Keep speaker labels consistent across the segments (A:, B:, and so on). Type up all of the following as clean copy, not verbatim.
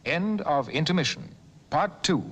A: End of intermission. Part 2.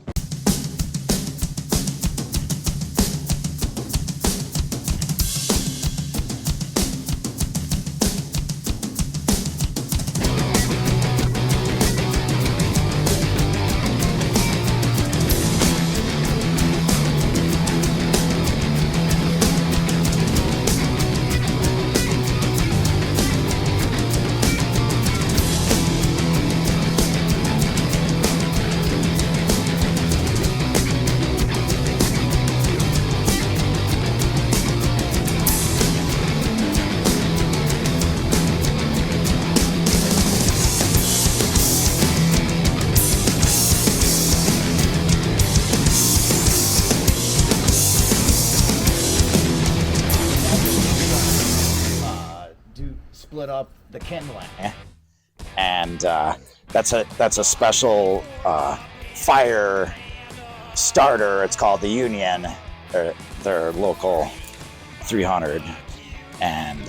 B: Split up the kindling, and that's a special fire starter. It's called the Union. They're local 300, and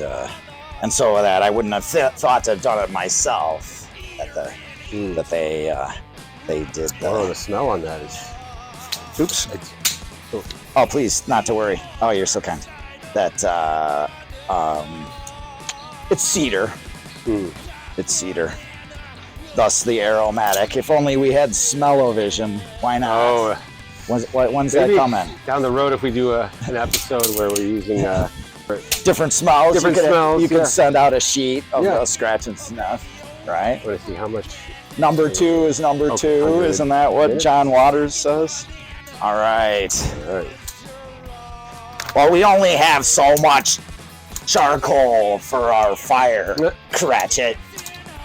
B: so with that, I wouldn't have thought to have done it myself. That they did.
C: Oh, the smell on that is. Oops.
B: Oh, please, not to worry. Oh, you're so kind. That. It's cedar. It's cedar. Thus the aromatic. If only we had smell-o-vision. Why not?
C: Oh,
B: when's that coming?
C: Down the road, if we do an episode where we're using
B: different smells. You could send out a sheet of scratch and snuff, right?
C: I want to see how much.
B: Number 2 is number 2. 100. Isn't that what John Waters says? All right. Well, we only have so much charcoal for our fire cratchit,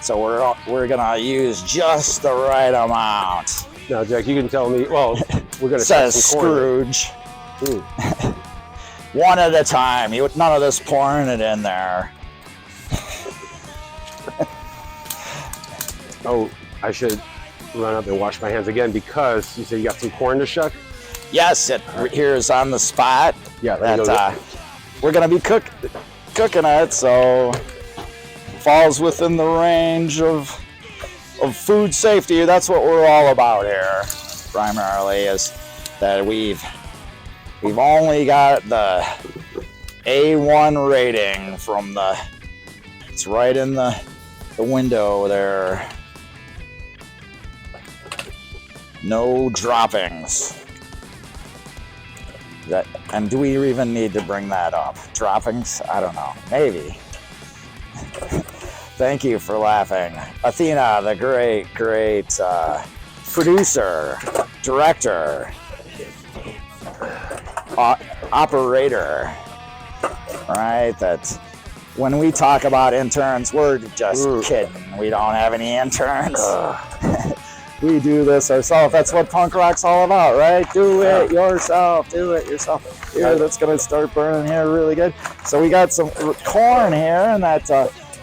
B: so we're gonna use just the right amount.
C: Now, Jack, you can tell me. Well, we're gonna
B: says Scrooge. One at a time. None of this pouring it in there.
C: Oh, I should run up and wash my hands again because you said you got some corn to shuck.
B: Yes, here is on the spot.
C: Yeah,
B: that we're gonna be cooking it, so falls within the range of food safety. That's what we're all about here, primarily, is that we've only got the A1 rating from it's right in the window there. No droppings. And do we even need to bring that up? Droppings? I don't know. Maybe. Thank you for laughing. Athena, the great producer, director, operator, right? That when we talk about interns, we're just kidding. We don't have any interns. We do this ourselves. That's what punk rock's all about, right? Do it yourself. Do it yourself. Here, that's gonna start burning here really good. So we got some corn here, and that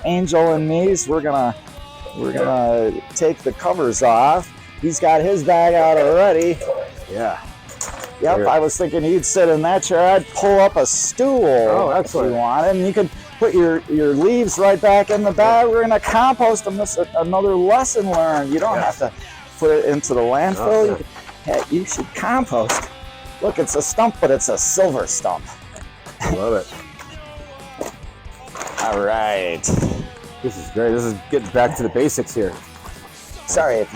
B: Angel and me's. We're gonna take the covers off. He's got his bag out already.
C: Yeah.
B: Yep. I was thinking he'd sit in that chair. I'd pull up a stool if you want, and you could put your leaves right back in the bag. We're gonna compost them. This is another lesson learned. You don't have to put it into the landfill. You should compost. Look, it's a stump, but it's a silver stump.
C: I love it.
B: All right.
C: This is great. This is getting back to the basics here.
B: Sorry if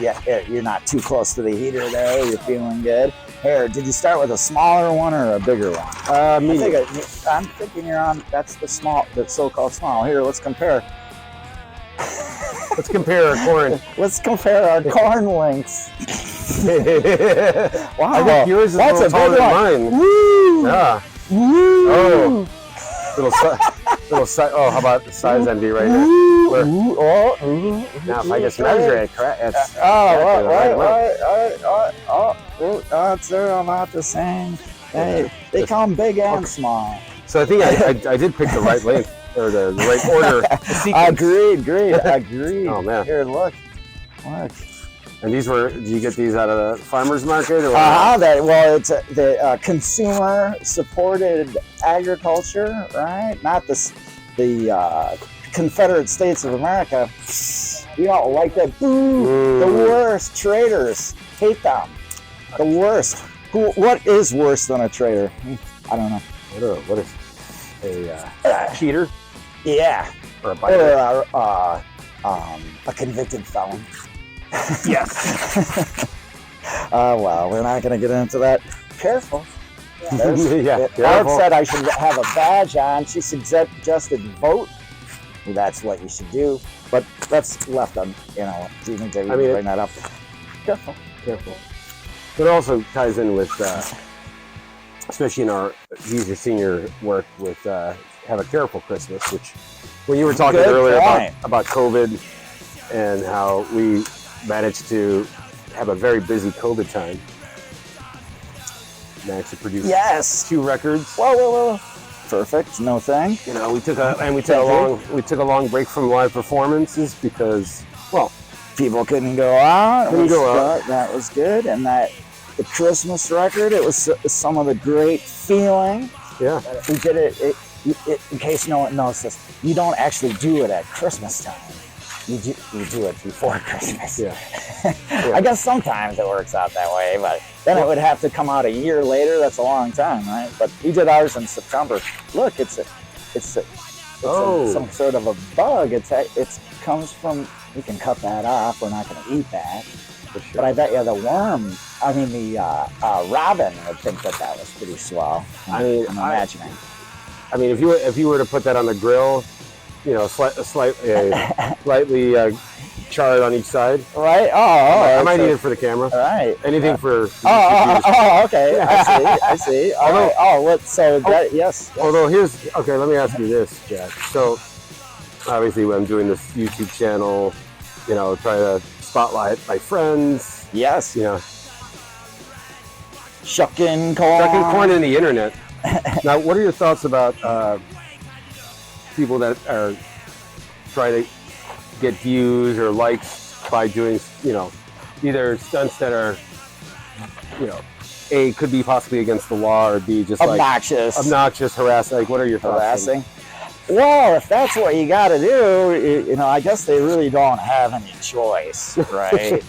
B: you're not too close to the heater there. You're feeling good. Here, did you start with a smaller one or a bigger one?
C: Medium.
B: I'm thinking you're on. That's the so-called small. Here, let's compare.
C: Let's compare our corn.
B: Let's compare our corn lengths. Wow,
C: I think yours is a little taller than mine.
B: Woo!
C: Yeah.
B: Woo!
C: Oh, little size. Oh, how about the size envy right here? Now, if I just measure it, correct?
B: They're about the same. They come big and small.
C: So I think I did pick the right length. Or the right order.
B: Agreed.
C: Oh man!
B: Here, look.
C: And these were? Did you get these out of the farmers market? Or
B: it's the consumer-supported agriculture, right? Not the Confederate States of America. We don't like that. Boo! The worst. Traitors. Hate them. The worst. What is worse than a traitor? I don't know.
C: I don't know. What is a cheater?
B: Yeah.
C: Or a biter?
B: Or a convicted felon.
C: Yes.
B: Well, we're not going to get into that. Careful.
C: Yeah,
B: Barb said I should have a badge on. She suggested vote. Well, that's what you should do. But that's left on, do you think they would bring that up? Careful.
C: It also ties in with, especially in our user senior work, with have a careful Christmas, which when you were talking earlier about COVID and how we managed to have a very busy COVID time. Managed to produce 2 records.
B: Whoa. Perfect. No thing.
C: We took a long break from live performances because,
B: people couldn't go out. That was good. And the Christmas record, it was some of the great feeling.
C: Yeah.
B: We did it, in case no one knows this, you don't actually do it at Christmas time. You do it before Christmas.
C: Yeah.
B: I guess sometimes it works out that way, but then it would have to come out a year later. That's a long time, right? But we did ours in September. Look, it's some sort of a bug. It comes from. We can cut that off. We're not going to eat that.
C: For sure.
B: But I bet you the robin would think that was pretty swell. I'm imagining.
C: If you were to put that on the grill, slightly charred on each side.
B: Right.
C: I might need it for the camera.
B: All right.
C: Anything for.
B: Okay. I see. Yes.
C: Although let me ask you this, Jack. So, obviously, when I'm doing this YouTube channel, try to spotlight my friends.
B: Yes. Shucking
C: corn in the internet. Now, what are your thoughts about people that are trying to get views or likes by doing, either stunts that are, A, could be possibly against the law, or B, just obnoxious, harassing. Like, what are your thoughts?
B: Harassing? Well, if that's what you got to do, I guess they really don't have any choice, right?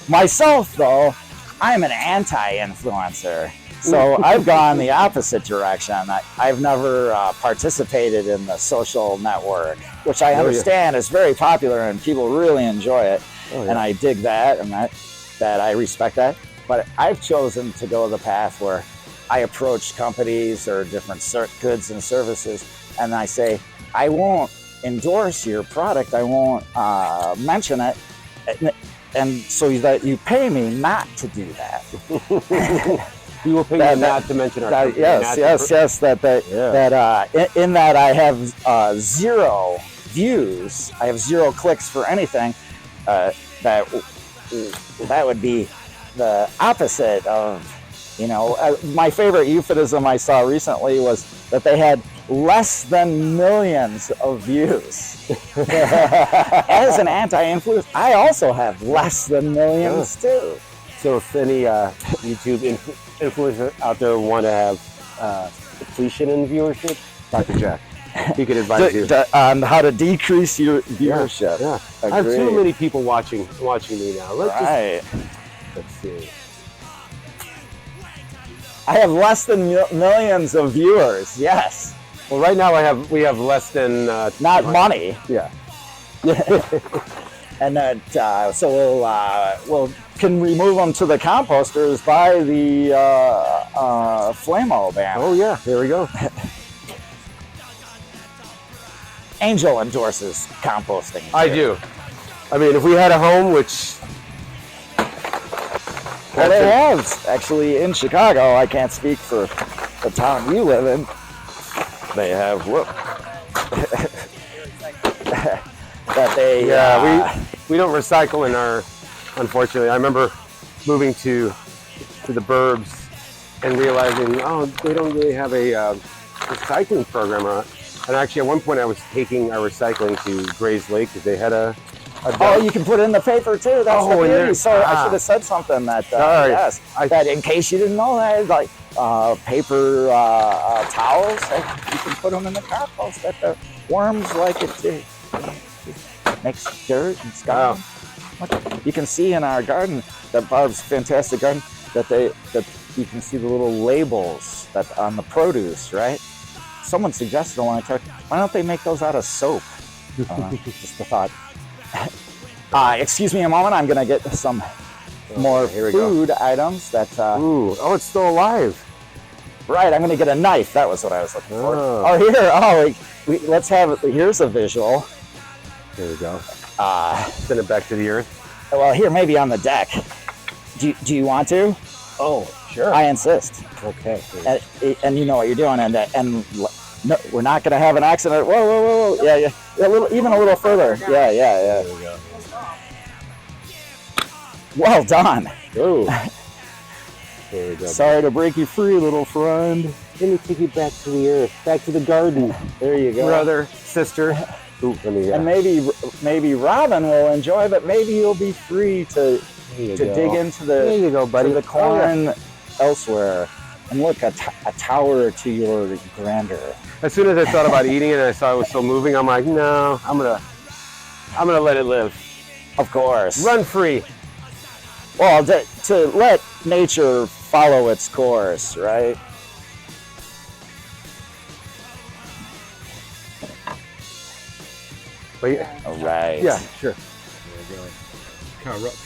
B: Myself, though, I'm an anti-influencer. So I've gone the opposite direction. I've never participated in the social network, which I understand is very popular and people really enjoy it. And I dig that, and that I respect that. But I've chosen to go the path where I approach companies or different goods and services, and I say, I won't endorse your product. I won't mention it. And so that you pay me not to do that.
C: We will pay you not to mention our company.
B: Yes. In that I have 0 views. I have 0 clicks for anything. That would be the opposite of, my favorite euphemism I saw recently was that they had less than millions of views. As an anti-influencer, I also have less than millions too.
C: So if any YouTube influencer out there want to have depletion in viewership, Dr. Jack, he could advise you
B: on how to decrease your viewership.
C: Yeah. I have too many people watching me now. Let's see.
B: I have less than millions of viewers. Yes.
C: Well, right now we have less than
B: not money.
C: Yeah.
B: And that we'll can remove them to the composters by the Flamo banner.
C: Oh yeah, there we go.
B: Angel endorses composting.
C: I do. If we had a home, which
B: they have actually in Chicago. I can't speak for the town you live in. They have that they
C: we don't recycle in our. Unfortunately, I remember moving to the burbs and realizing, they don't really have a recycling program on it. And actually, at one point, I was taking our recycling to Gray's Lake because they had a
B: you can put it in the paper too. That's the beauty. So I should have said something that that in case you didn't know that, like paper towels, you can put them in the compost. That the worms like it too. makes dirt and stuff. You can see in our garden, that Barb's fantastic garden, that you can see the little labels that on the produce, right? Someone suggested a long time, why don't they make those out of soap? Just a thought. Excuse me a moment, I'm gonna get some more food items that...
C: it's still alive.
B: Right, I'm gonna get a knife. That was what I was looking for. Let's have, here's a visual.
C: There we go. Send it back to the earth.
B: Well, here, maybe on the deck. Do you want to?
C: Oh, sure.
B: I insist.
C: Okay.
B: And you know what you're doing, and no, we're not gonna have an accident. Whoa. Yeah. A little further. Yeah.
C: There we go.
B: Well done.
C: Ooh. There we go.
B: Sorry to break you free, little friend.
C: Let me take you back to the earth, back to the garden.
B: There you go.
C: Brother, sister. Ooh,
B: And maybe Robin will enjoy, but maybe you'll be free to dig into
C: there you go, buddy.
B: the corn elsewhere. And look, a tower to your grandeur.
C: As soon as I thought about eating it and I saw it was still moving, I'm like, no, I'm gonna let it live.
B: Of course.
C: Run free.
B: Well, to let nature follow its course, right?
C: Wait.
B: All right.
C: Yeah, sure. There we go. Kind of rough.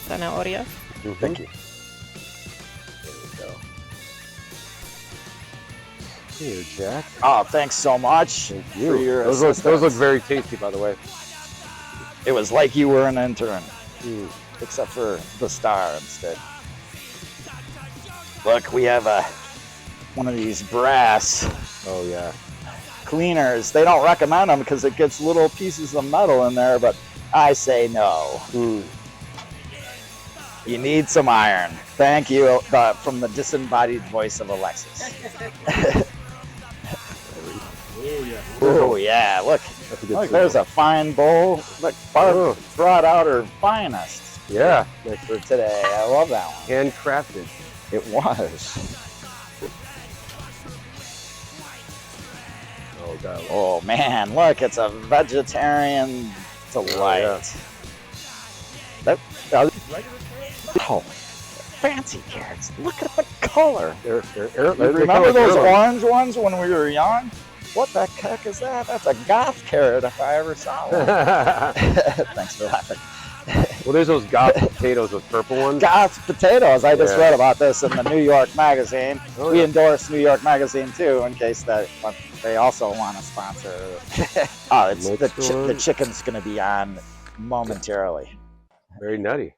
D: Zanahoria.
B: Thank you.
C: There we go. Here, Jack.
B: Oh, thanks so much for your assistance.
C: Those look very tasty, by the way.
B: It was like you were an intern, except for the star instead. Look, we have one of these brass cleaners. They don't recommend them because it gets little pieces of metal in there, but I say no. You need some iron. Thank you, from the disembodied voice of Alexis. Oh yeah, look, there's a fine bowl. Look, Barb brought out her finest.
C: Yeah.
B: For today. I love that one.
C: Handcrafted.
B: It was.
C: Oh God.
B: Oh man, look, it's a vegetarian delight. Oh, fancy carrots. Look at the color. Remember those orange ones when we were young? What the heck is that? That's a goth carrot if I ever saw one. Thanks for laughing.
C: Well, there's those goth potatoes with purple ones.
B: Goth potatoes. I just read about this in the New York Magazine.
C: Oh,
B: we endorse New York Magazine too, in case that they also want to sponsor. The chicken's going to be on momentarily.
C: Very nutty.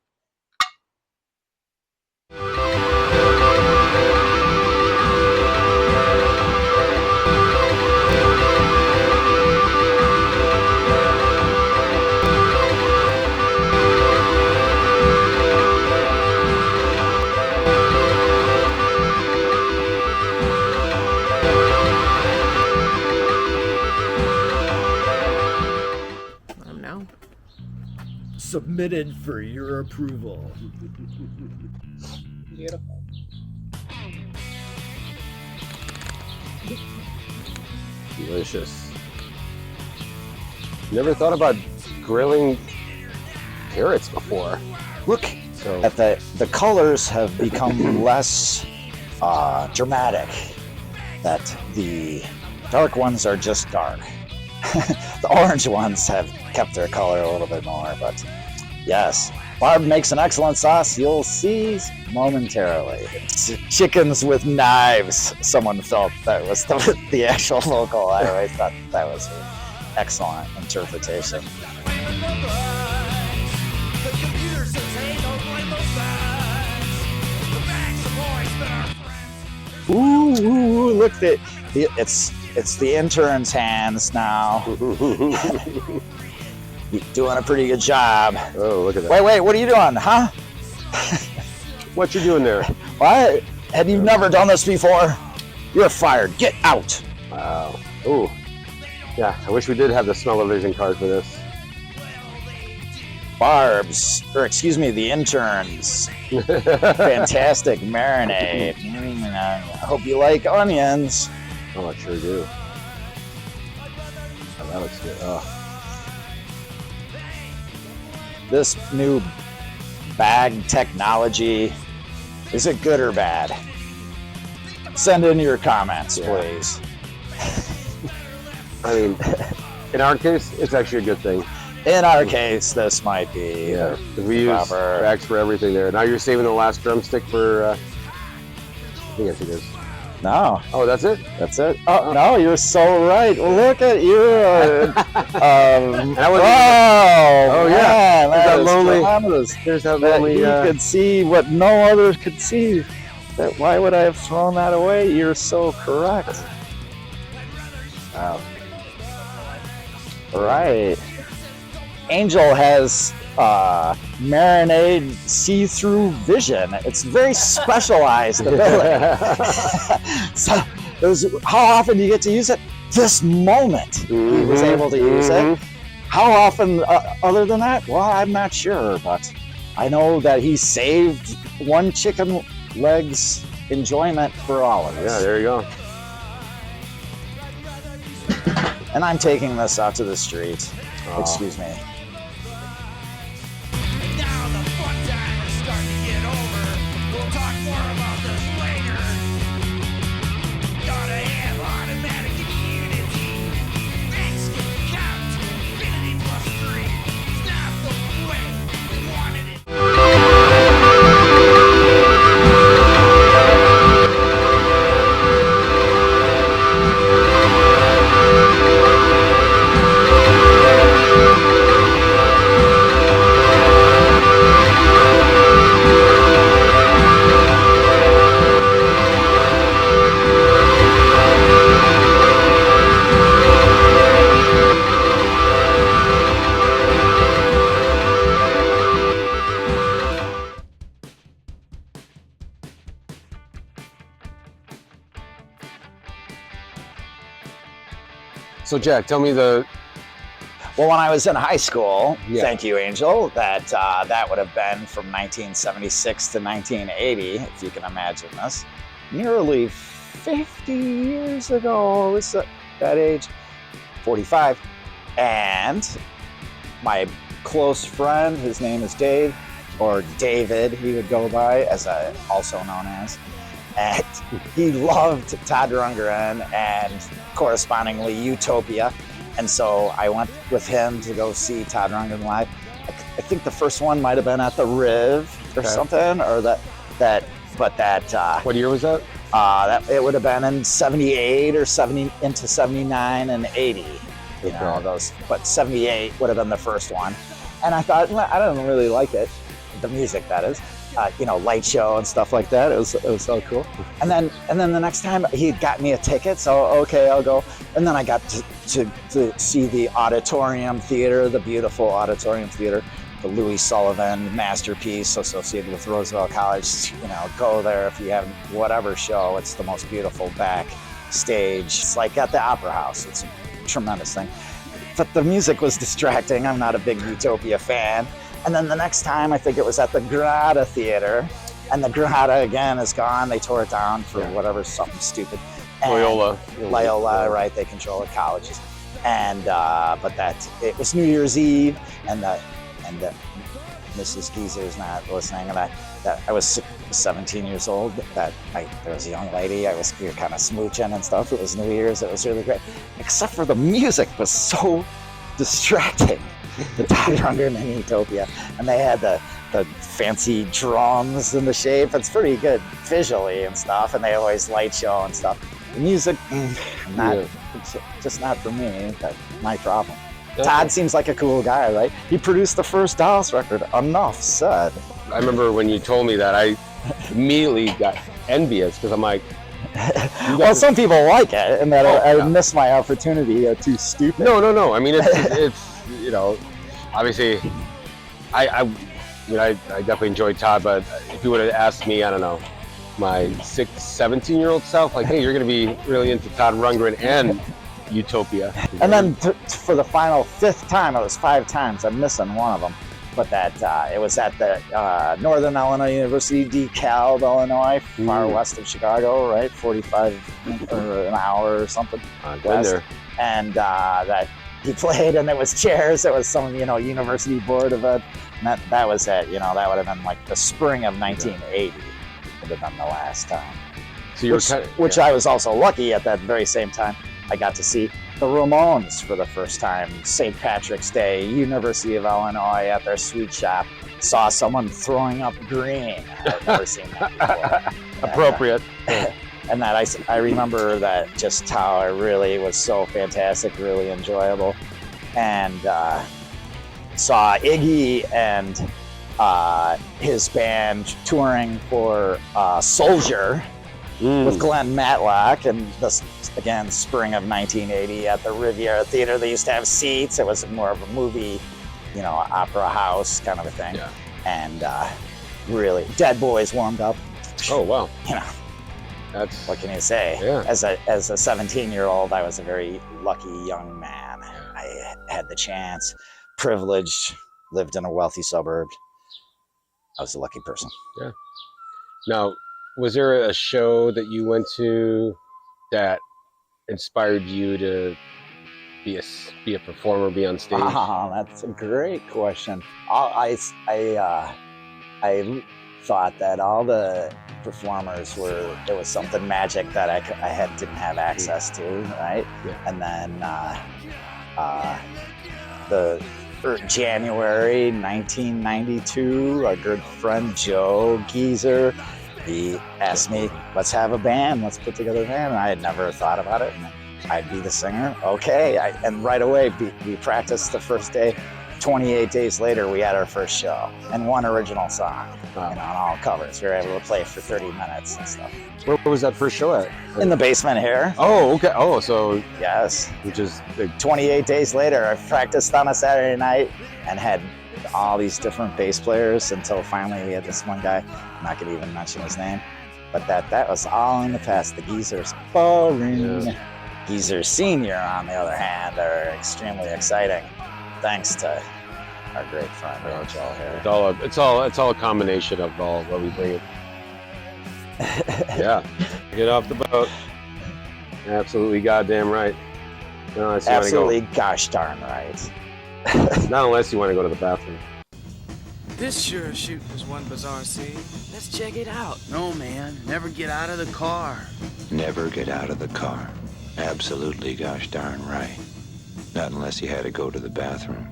B: Submitted for your approval.
D: Beautiful.
C: Delicious. Never thought about grilling carrots before.
B: Look at the colors have become less dramatic. That the dark ones are just dark. The orange ones have kept their color a little bit more, but yes, Barb makes an excellent sauce. You'll see momentarily. It's chickens with knives. Someone felt that was the actual vocal. I always thought that was an excellent interpretation. Ooh, look, it's the intern's hands now. You're doing a pretty good job.
C: Oh, look at that.
B: Wait, what are you doing, huh?
C: What you doing there?
B: What? Have you never done this before? You're fired. Get out.
C: Wow. Ooh. Yeah, I wish we did have the smell-o-vision card for this.
B: The intern's fantastic marinade. I hope you like onions.
C: Oh, I sure do. that looks good. Oh.
B: This new bag technology, is it good or bad? Send in your comments, please.
C: I mean, in our case, it's actually a good thing.
B: In our case, this might be
C: we use bags for everything there. Now you're saving the last drumstick for, I think it is.
B: No.
C: Oh, that's it?
B: That's it? Oh, no, you're so right. Look at you.
C: Oh,
B: yeah.
C: There's that lonely,
B: there's that lonely. You could see what no other could see. Why would I have thrown that away? You're so correct.
C: Wow.
B: Right. Angel has marinade see-through vision. It's very specialized ability. So how often do you get to use it? This moment he was able to use it. How often other than that? Well, I'm not sure, but I know that he saved one chicken leg's enjoyment for all of us.
C: Yeah, there you go.
B: And I'm taking this out to the street. Oh. Excuse me.
E: Now the fun time is starting to get over. We'll talk more about this later. Gotta have automatic immunity. X can count to infinity plus 3. It's not the way we wanted it.
C: So Jack, tell me the...
B: Well, when I was in high school, thank you, Angel, that would have been from 1976 to 1980, if you can imagine this. Nearly 50 years ago, I was at that age, 45. And my close friend, his name is Dave, or David, he would go by, as also known as. And he loved Todd Rundgren and correspondingly Utopia. And so I went with him to go see Todd Rundgren live. I think the first one might have been at the Riv or something, or
C: What year was that?
B: It would have been in 78 or 70 into 79 and 80. You know, those, but 78 would have been the first one. And I thought, I don't really like it. The music, that is. Light show and stuff like that. It was so cool. And then the next time he got me a ticket, so okay, I'll go. And then I got to see the Auditorium Theater, the beautiful Auditorium Theater, the Louis Sullivan masterpiece associated with Roosevelt College. Go there if you have whatever show. It's the most beautiful backstage. It's like at the Opera House. It's a tremendous thing. But the music was distracting. I'm not a big Utopia fan. And then the next time, I think it was at the Grata Theater, and the Grata again is gone. They tore it down for whatever, something stupid. And Loyola, right? They control the colleges. And but it was New Year's Eve, and Mrs. Geezer's not listening. And that I was 17 years old. There was a young lady. We were kind of smooching and stuff. It was New Year's. It was really great, except for the music was so distracting. The Todd Rundgren and Utopia, and they had the fancy drums and the shape. It's pretty good visually and stuff, and they always light show and stuff. The music, it's just not for me. That's my problem. Todd seems like a cool guy, right? He produced the first Dallas record. Enough said.
C: I remember when you told me that, I immediately got envious because I'm like,
B: well, some people like it, and that I missed my opportunity. Too stupid.
C: No. I mean, it's obviously, I definitely enjoyed Todd, but if you would have asked me, I don't know, my 17-year-old self, like, hey, you're going to be really into Todd Rundgren and Utopia.
B: And then for the final 5th time, it was 5 times. I'm missing one of them. But it was at the Northern Illinois University, DeKalb, Illinois, far west of Chicago, right? 45 or an hour or something.
C: I've been there.
B: And he played, and it was chairs. It was some, university board event. And that was it. That would have been like the spring of 1980. Would have been the last time.
C: So you were
B: which I was also lucky at that very same time. I got to see the Ramones for the first time. St. Patrick's Day, University of Illinois at their sweet shop. Saw someone throwing up green. I've never seen that before.
C: appropriate.
B: And that I remember that just how it really was so fantastic, really enjoyable. And saw Iggy and his band touring for Soldier with Glenn Matlock, and this, again, spring of 1980 at the Riviera Theater. They used to have seats. It was more of a movie, opera house kind of a thing.
C: Yeah.
B: And really, Dead Boys warmed up.
C: Oh, wow.
B: That's, what can you say?
C: Yeah.
B: As a 17-year-old, I was a very lucky young man. I had the chance, privileged, lived in a wealthy suburb. I was a lucky person.
C: Yeah. Now, was there a show that you went to that inspired you to be a performer, be on stage?
B: That's a great question. I thought that all the performers there was something magic that I didn't have access to, right?
C: Yeah.
B: And then January 1992, a good friend, Joe Geezer, he asked me, let's have a band, let's put together a band. And I had never thought about it. And I'd be the singer. Okay. And right away, we practiced the first day. 28 days later, we had our first show and one original song, on all covers. We were able to play for 30 minutes and stuff.
C: Where was that first show at?
B: In the basement here.
C: Oh, okay. Oh, so
B: Yes.
C: which is big.
B: 28 days later, I practiced on a Saturday night and had all these different bass players until finally we had this one guy. I'm not going to even mention his name, but that was all in the past. The Geezer's boring.
C: Yeah.
B: Geezer Senior, on the other hand, are extremely exciting, thanks to our great friend Rachel here.
C: It's all a combination of all what we bring. Yeah. Get off the boat. Absolutely goddamn right. No, unless you wanna
B: Absolutely gosh darn right.
C: Not unless you want to go to the bathroom.
F: This sure shooting is one bizarre scene. Let's check it out.
G: No, man, never get out of the car.
H: Never get out of the car. Absolutely gosh darn right. Not unless you had to go to the bathroom.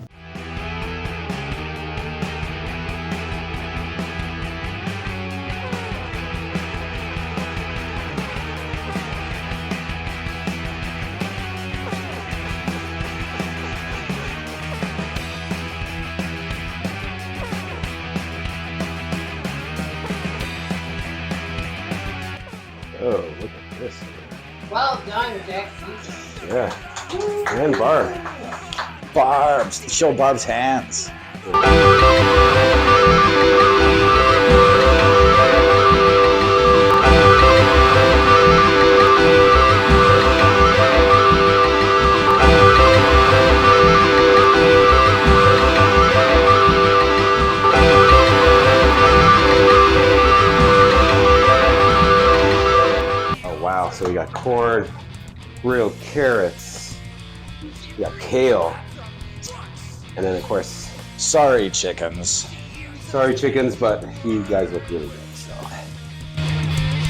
C: Oh, look at this.
I: Well done, Jack.
C: Yeah. And Barb.
B: Barb's, show Barb's hands.
C: Wow, so we got corn, grilled carrots, we got kale, and then of course,
B: Sorry, chickens.
C: sorry chickens, but you guys look really good. So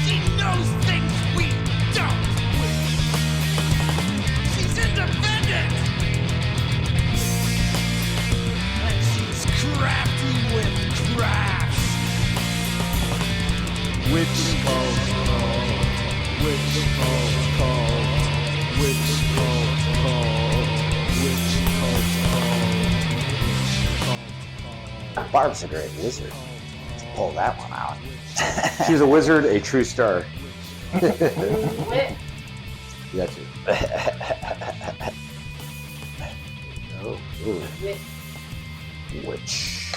E: She knows things we don't. She's independent. And she's crafty with crafts.
F: Which called? Which called? Which called?
B: Barb's a great wizard. Let's pull that one out.
C: she's a wizard, a true star.
I: Wit.
C: Yeah, too. Oh, ooh.
I: Wit.
C: Witch.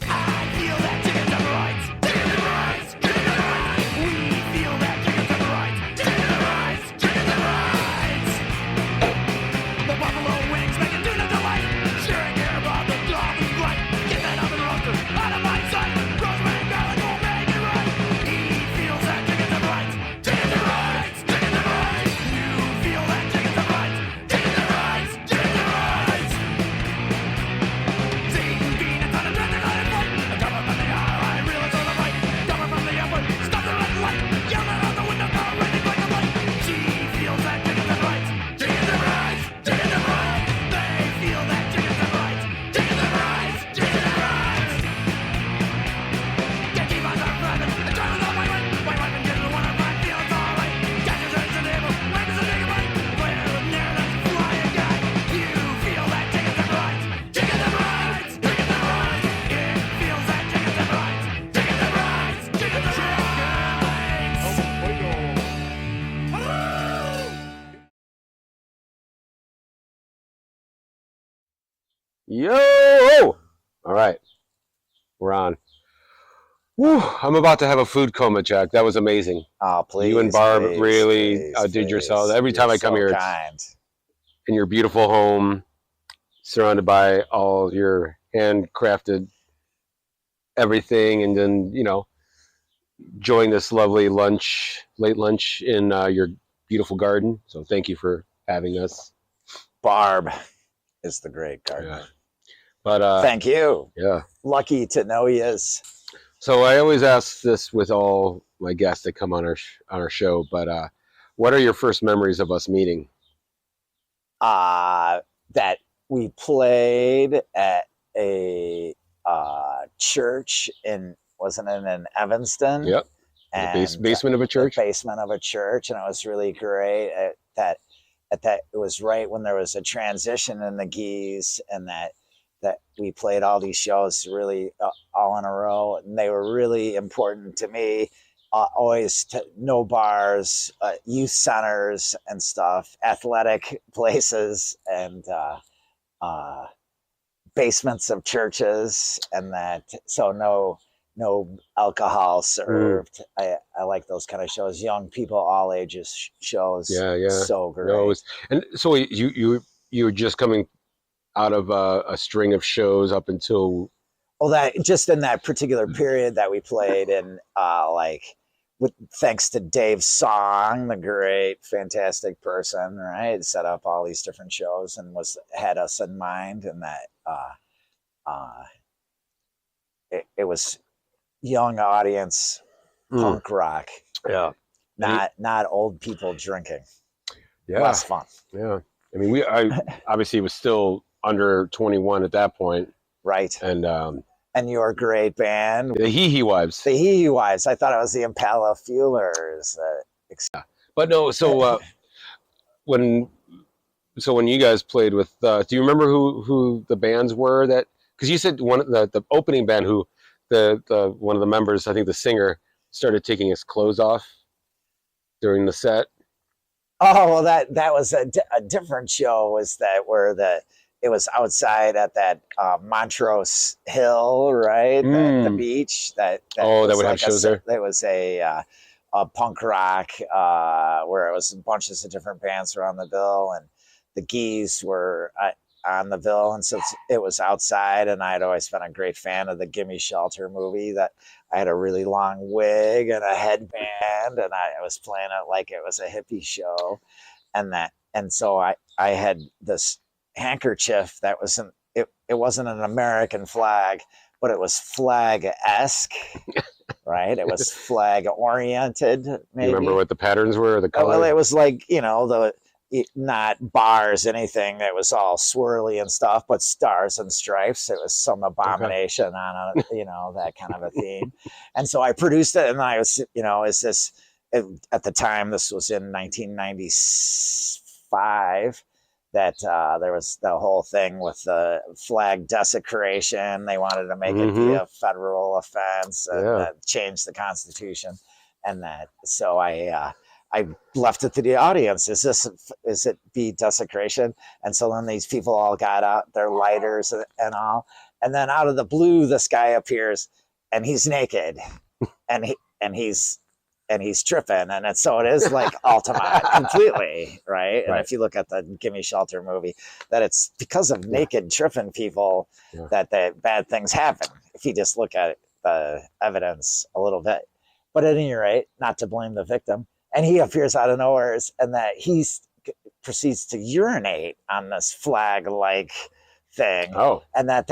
E: I feel that chickens have rights. Chickens have rights. Chickens have rights. We feel that chickens have rights. Chickens have rights. Chickens have rights. The buffalo wings make a tuna delight. Sure I care about the dolphin's flight. Get that oven roaster out of my sight. Rosemary, garlic, gourmet.
C: Yo! All right. We're on. Whew, I'm about to have a food coma, Jack. That was amazing.
B: Oh, please.
C: You and Barb
B: please,
C: really
B: please,
C: outdid
B: please.
C: yourselves. Every time I come
B: so
C: here, it's
B: kind.
C: in your beautiful home, surrounded by all your handcrafted everything, and then, enjoying this lovely late lunch in your beautiful garden. So thank you for having us.
B: Barb is the great gardener.
C: Yeah. But
B: thank you.
C: Yeah.
B: Lucky to know he is.
C: So I always ask this with all my guests that come on our show, but what are your first memories of us meeting?
B: That we played at a church wasn't it in Evanston?
C: Yep.
B: And
C: the basement of a church.
B: The basement of a church, and it was really great. It was right when there was a transition in the Geese, and that we played all these shows really all in a row, and they were really important to me. Always no bars, youth centers and stuff, athletic places, and basements of churches, and so no alcohol served. I like those kind of shows, young people, all ages shows.
C: Yeah.
B: So great.
C: No, and so you were just coming out of a string of shows up until.
B: Well, that just in that particular period that we played in, thanks to Dave Song, the great, fantastic person, right? Set up all these different shows and had us in mind, and that it was young audience, punk rock.
C: Yeah.
B: Not old people drinking.
C: Yeah.
B: Less fun.
C: Yeah. I mean, I obviously was still under 21 at that point.
B: Right.
C: And
B: your great band.
C: The Hee Hee Wives.
B: The Hee Hee Wives. I thought it was the Impala Fuelers.
C: But no, so when you guys played with, do you remember who the bands were that? Because you said the opening band who the one of the members, I think the singer, started taking his clothes off during the set.
B: Oh, well, that was a different show. Was that where it was outside at that Montrose Hill, right? The beach. That
C: would have shows there.
B: There was a punk rock where it was bunches of different bands around the bill, and the Geese were on the bill, and so it was outside. And I'd always been a great fan of the Gimme Shelter movie. That I had a really long wig and a headband, and I was playing it like it was a hippie show, and so I had this handkerchief that wasn't it wasn't an American flag, but it was flag-esque. Right, it was flag oriented. Maybe.
C: You remember what the patterns were, or the color?
B: Well, it was like, not bars, anything that was all swirly and stuff, but stars and stripes. It was some abomination on that kind of a theme. And so I produced it, and I was, at the time, this was in 1995, that there was the whole thing with the flag desecration. They wanted to make it be a federal offense and change the Constitution, and so I left it to the audience. Is it be desecration? And so then these people all got out their lighters and all, and then out of the blue, this guy appears, and he's naked, and he's tripping, and so it is like Altamont completely, right? And if you look at the Gimme Shelter movie, that it's because of naked tripping people that the bad things happen. If you just look at the evidence a little bit, but at any rate, not to blame the victim. And he appears out of nowhere, and that he proceeds to urinate on this flag-like thing.
C: Oh,
B: and that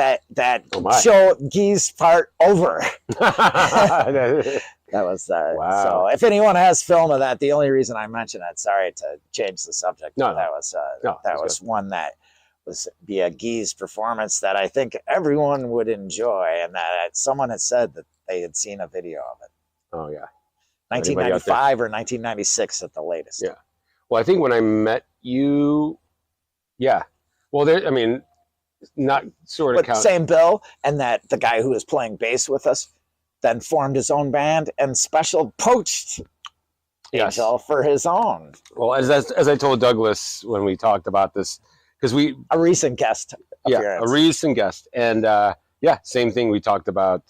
B: show Geese part over. That was
C: wow.
B: So if anyone has film of that, the only reason I mention it, sorry to change the subject,
C: no,
B: that was one that was be a Geese performance that I think everyone would enjoy, and that someone had said that they had seen a video of it.
C: Oh yeah.
B: 1995 or 1996 at the latest.
C: Yeah. Well, I think when I met you, well, not sort of.
B: But same bill, and that the guy who was playing bass with us then formed his own band and poached Angel for his own.
C: Well, as I told Douglas when we talked about this, because
B: a recent guest appearance.
C: a recent guest, and same thing. We talked about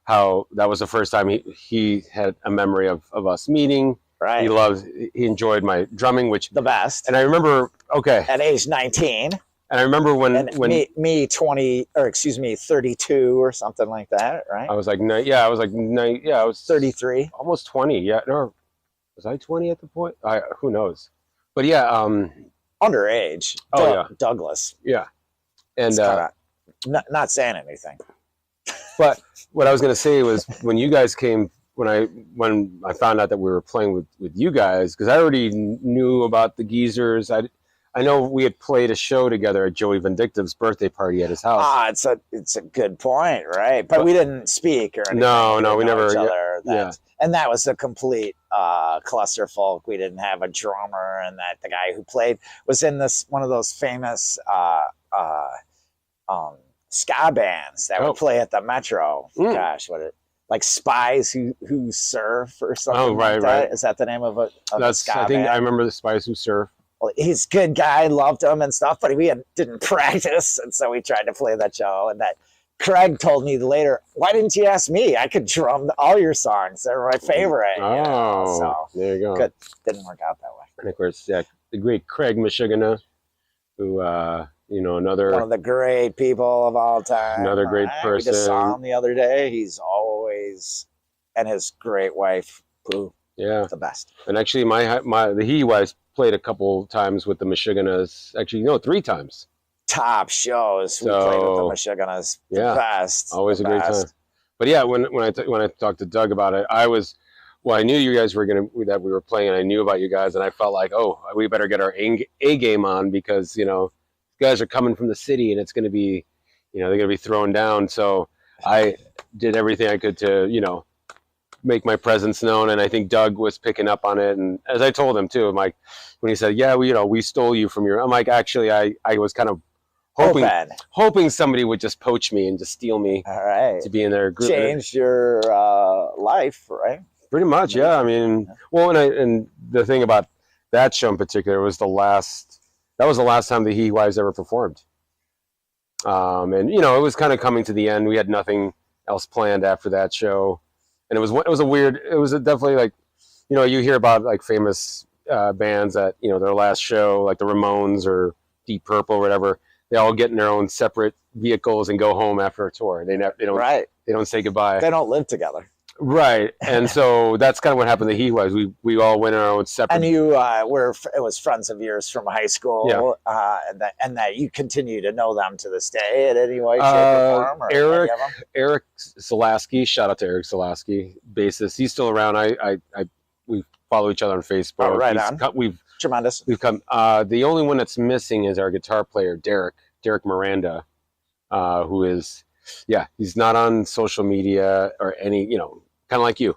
C: how that was the first time he had a memory of us meeting.
B: Right.
C: He enjoyed my drumming, which
B: the best.
C: And I remember,
B: at age 19.
C: And I remember when
B: me 20, or excuse me, 32 or something like that, right?
C: I was like, I was
B: 33,
C: almost 20. Yeah, no, was I 20 at the point? Who knows? But yeah,
B: underage. Douglas.
C: Yeah, and
B: not saying anything.
C: But what I was gonna say was when you guys came, when I found out that we were playing with you guys, because I already knew about the Geezers. I know we had played a show together at Joey Vindictive's birthday party at his house.
B: It's a good point, right? But we didn't speak or anything.
C: No, we never.
B: Each other. And that was a complete clusterfuck. We didn't have a drummer, and that the guy who played was in one of those famous ska bands that would play at the Metro. Gosh, like Spies Who Surf or something.
C: Oh, right,
B: like that.
C: right.
B: Is that the name of a ska
C: I think
B: band?
C: I remember the Spies Who Surf.
B: Well, he's a good guy, loved him and stuff, but we didn't practice, and so we tried to play that show. And that Craig told me later, "Why didn't you ask me? I could drum all your songs. They're my favorite."
C: Oh,
B: so
C: there you go.
B: Good. Didn't work out that way.
C: And of course, the great Craig Michigana, who another
B: one of the great people of all time.
C: Another great person.
B: We just saw him the other day. He's always, and his great wife, Pooh.
C: Yeah,
B: the best.
C: And actually, the He Wives played a couple times with the Michiganas. Actually, no, 3 times.
B: Top shows. We played with the Michiganas. The best.
C: Always a great time. But yeah, when I talked to Doug about it, I knew you guys were that we were playing, and I knew about you guys, and I felt like, oh, we better get our A game on, because guys are coming from the city, and it's going to be, they're going to be thrown down. So I did everything I could to, make my presence known, and I think Doug was picking up on it. And as I told him too, I'm like, when he said, "Yeah, we stole you from your," I'm like, actually, I was kind of hoping somebody would just poach me and just steal me.
B: All right.
C: To be in their group.
B: Changed your life, right?
C: Pretty much, yeah. I mean, well, and the thing about that show in particular was the last time the He Wives ever performed. And it was kind of coming to the end. We had nothing else planned after that show. And it was definitely like, you hear about like famous bands that, their last show, like the Ramones or Deep Purple or whatever, they all get in their own separate vehicles and go home after a tour. They don't say goodbye.
B: They don't live together.
C: Right. And so that's kind of what happened to He Was. We all went in our own separate.
B: And you it was friends of yours from high school, and that you continue to know them to this day in any way, shape, or form? Or
C: Eric Zalaski, shout out to Eric Zalaski, bassist. He's still around. We follow each other on Facebook.
B: Oh, right on. Tremendous.
C: We've come. The only one that's missing is our guitar player, Derek Miranda, who is, he's not on social media or any, kind of like you,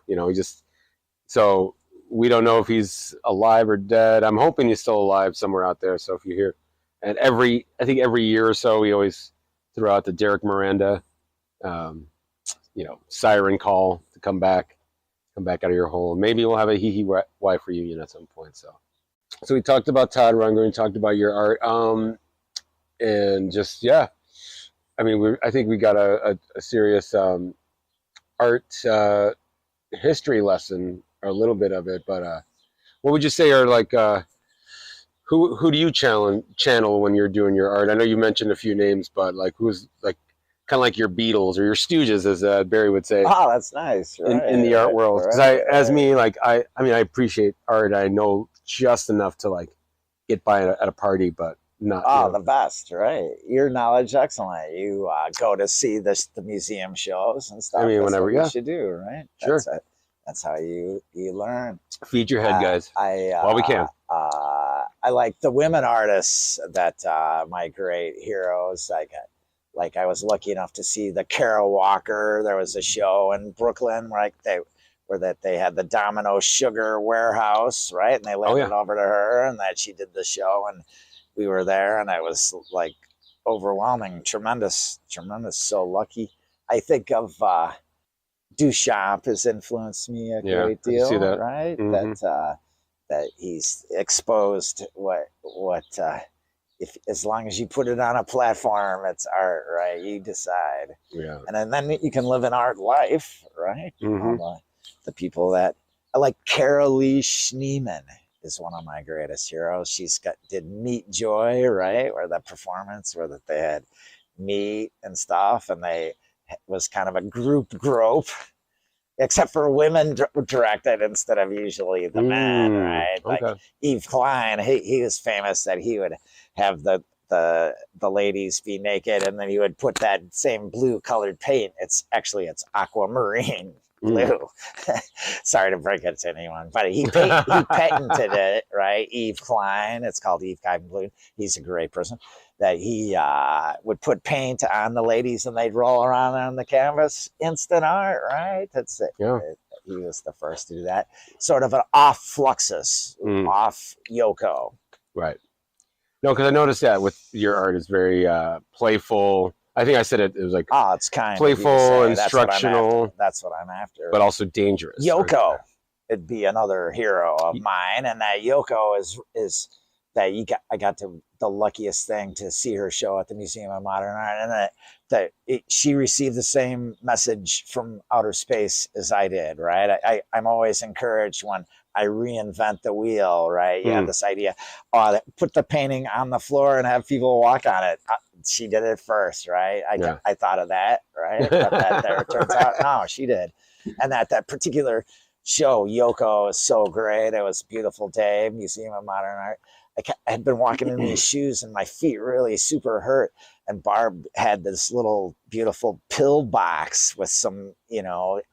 C: so we don't know if he's alive or dead. I'm hoping he's still alive somewhere out there. So if you hear, and I think every year or so, we always throw out the Derek Miranda, siren call to come back out of your hole. Maybe we'll have a He Wife reunion at some point. So we talked about Todd Rundgren, talked about your art, and just, I mean, I think we got a serious art history lesson, or a little bit of it. But what would you say are like who do you channel when you're doing your art? I know you mentioned a few names, but like who's like kind of like your Beatles or your Stooges, as Barry would say.
B: Oh, that's nice. Right,
C: in the art world, because I appreciate art. I know just enough to like get by at a party, but not.
B: The best, right? Your knowledge, excellent. You go to see the museum shows and stuff.
C: I mean, whenever
B: you should do, right?
C: Sure.
B: That's how you learn.
C: Feed your head, guys. While we can.
B: I like the women artists that my great heroes. Like I was lucky enough to see the Carol Walker. There was a show in Brooklyn where they had the Domino Sugar warehouse, right? And they landed over to her, and that she did the show, and we were there, and it was like overwhelming, tremendous. So lucky. I think of Duchamp has influenced me a great deal,
C: I see that.
B: Right?
C: Mm-hmm.
B: That he's exposed what if as long as you put it on a platform, it's art, right? You decide.
C: Yeah.
B: And then you can live an art life, right? The people that I like, Carol Lee Schneemann is one of my greatest heroes. Did Meat Joy, right? Where the performance where that they had meat and stuff, and they was kind of a group grope, except for women directed instead of usually the men, right?
C: Okay.
B: Like Yves Klein, he was famous that he would have the ladies be naked, and then he would put that same blue colored paint. It's aquamarine blue. Sorry to break it to anyone, but he patented it, right? Yves Klein. It's called Yves Klein Blue. He's a great person. That he would put paint on the ladies and they'd roll around on the canvas. Instant art, right? That's it.
C: Yeah.
B: He was the first to do that. Sort of an off Fluxus, off Yoko.
C: Right. No, because I noticed that with your art is very playful. I think I said it was like
B: it's kind
C: playful,
B: of
C: instructional.
B: That's what I'm after.
C: But also dangerous.
B: Yoko, it'd be another hero of mine, and that Yoko is that I got the luckiest thing to see her show at the Museum of Modern Art, and she received the same message from outer space as I did, right? I'm always encouraged when I reinvent the wheel, right? You have this idea, put the painting on the floor and have people walk on it. She did it first, right? I thought of that, right? But it turns out, no, she did. And that particular show, Yoko, is so great. It was a beautiful day, Museum of Modern Art. I had been walking in these shoes and my feet really super hurt. And Barb had this little beautiful pill box with some,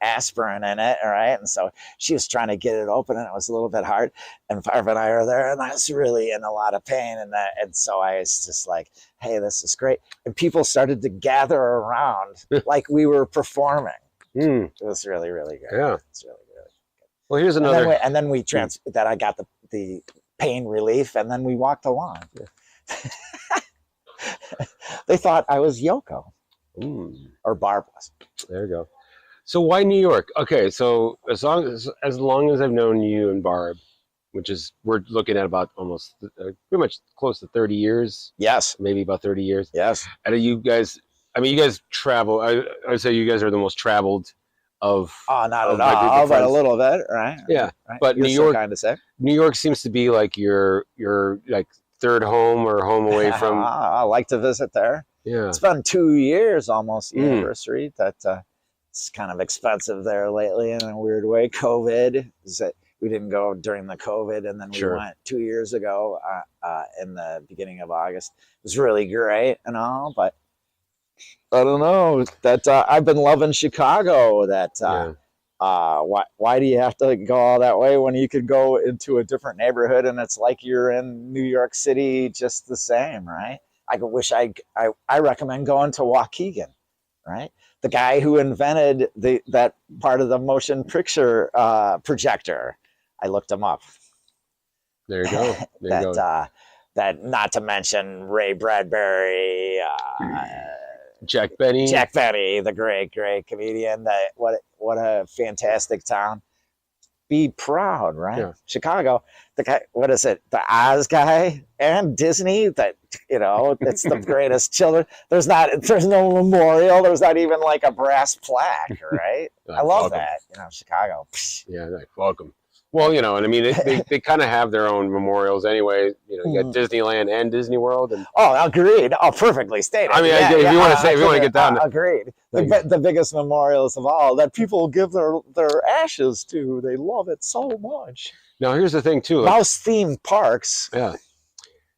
B: aspirin in it. All right. And so she was trying to get it open and it was a little bit hard. And Barb and I are there and I was really in a lot of pain. And so I was just like, hey, this is great. And people started to gather around like we were performing. It was really, really good.
C: Yeah.
B: It's really, really good.
C: Well, here's another.
B: And then we I got the pain relief, and then we walked along. They thought I was Yoko, or Barb was.
C: There you go. So why New York? Okay, so as long as I've known you and Barb, which is we're looking at about almost pretty much close to 30 years.
B: Yes,
C: maybe about 30 years.
B: Yes.
C: And you guys travel. I would say you guys are the most traveled of.
B: Oh, not at all, but a little bit, right?
C: Yeah,
B: right.
C: But
B: You're
C: New York,
B: kind of say.
C: New York seems to be like your like third home or home away from.
B: I like to visit there.
C: Yeah,
B: it's been 2 years almost anniversary. That it's kind of expensive there lately in a weird way. COVID is that we didn't go during the COVID, and then we went 2 years ago in the beginning of August. It was really great and all, but I don't know that I've been loving Chicago. Why do you have to go all that way when you could go into a different neighborhood and it's like you're in New York City just the same, right? I recommend going to Waukegan, right? The guy who invented that part of the motion picture projector. I looked him up.
C: There you go.
B: That not to mention Ray Bradbury,
C: Jack Benny,
B: the great comedian. What a fantastic town. Be proud, right? Yeah. Chicago, the guy. What is it? The Oz guy and Disney. It's the greatest children. There's no memorial. There's not even like a brass plaque, right? I love that. Chicago.
C: Yeah, welcome. Well, and I mean, they kind of have their own memorials anyway. You got Disneyland and Disney World. And
B: agreed. Perfectly stated.
C: I mean, if you want to get down,
B: agreed. The biggest memorials of all that people give their ashes to. They love it so much.
C: Now, here's the thing too.
B: Mouse themed parks.
C: Yeah.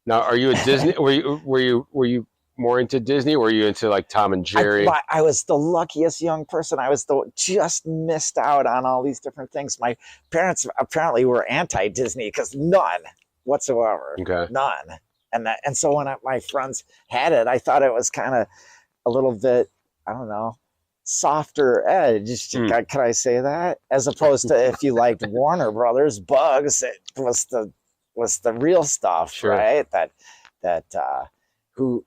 C: Now, are you a Disney? were you more into Disney, or were you into like Tom and Jerry?
B: I was the luckiest young person. I was just missed out on all these different things. My parents apparently were anti-Disney because none whatsoever. Okay. None. And so when my friends had it, I thought it was kind of a little bit, I don't know, softer edge. Can I say that? As opposed to if you liked Warner Brothers, Bugs, it was the real stuff, right? Who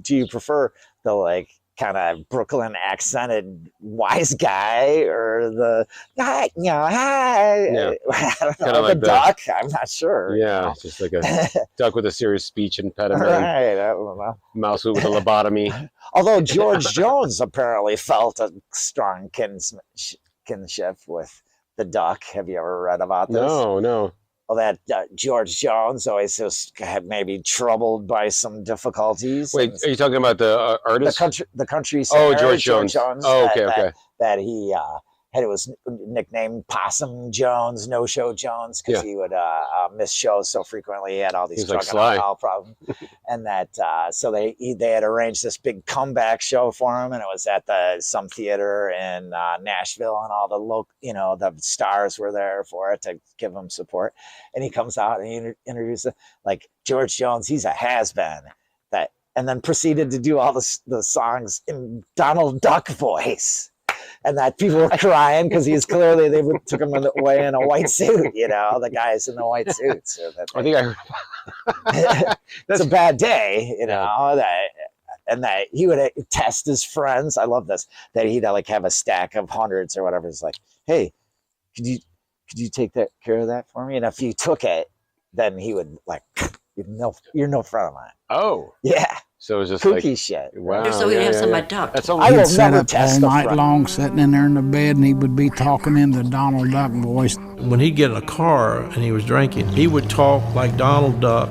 B: do you prefer? The kind of Brooklyn accented wise guy, or the guy, hi,
C: Yeah.
B: I don't
C: Kinda
B: know,
C: like
B: the duck. I'm not sure.
C: Yeah, just like a duck with a serious speech impediment.
B: Right. I don't know.
C: Mouse with a lobotomy.
B: Although George Jones apparently felt a strong kinship with the duck. Have you ever read about this?
C: No.
B: Well, that George Jones always was maybe troubled by some difficulties.
C: Wait, are you talking about the artist?
B: The country singer,
C: George Jones. Oh, okay.
B: That he was nicknamed Possum Jones, No Show Jones, because he would miss shows so frequently. He had all these drug and alcohol problems, and that so they had arranged this big comeback show for him, and it was at some theater in Nashville, and all the the stars were there for it to give him support. And he comes out and he introduces like George Jones. He's a has-been. And then proceeded to do all the songs in Donald Duck voice. And that people were crying because they took him away in a white suit, the guys in the white suits. So
C: I think I heard.
B: It's a bad day, that he would test his friends. I love this, that he'd have a stack of hundreds or whatever. It's like, hey, could you take care of that for me? And if you took it, then he would you're no friend of mine.
C: Oh.
B: Yeah.
C: So it was just
B: kooky shit.
C: Wow.
J: So he'd have somebody duck.
B: I will
K: sat
B: never
K: up
B: test
K: all
B: a
K: night
B: friend.
K: long, sitting in there in the bed, and he would be talking in the Donald Duck voice.
L: When he'd get in a car and he was drinking, he would talk like Donald Duck.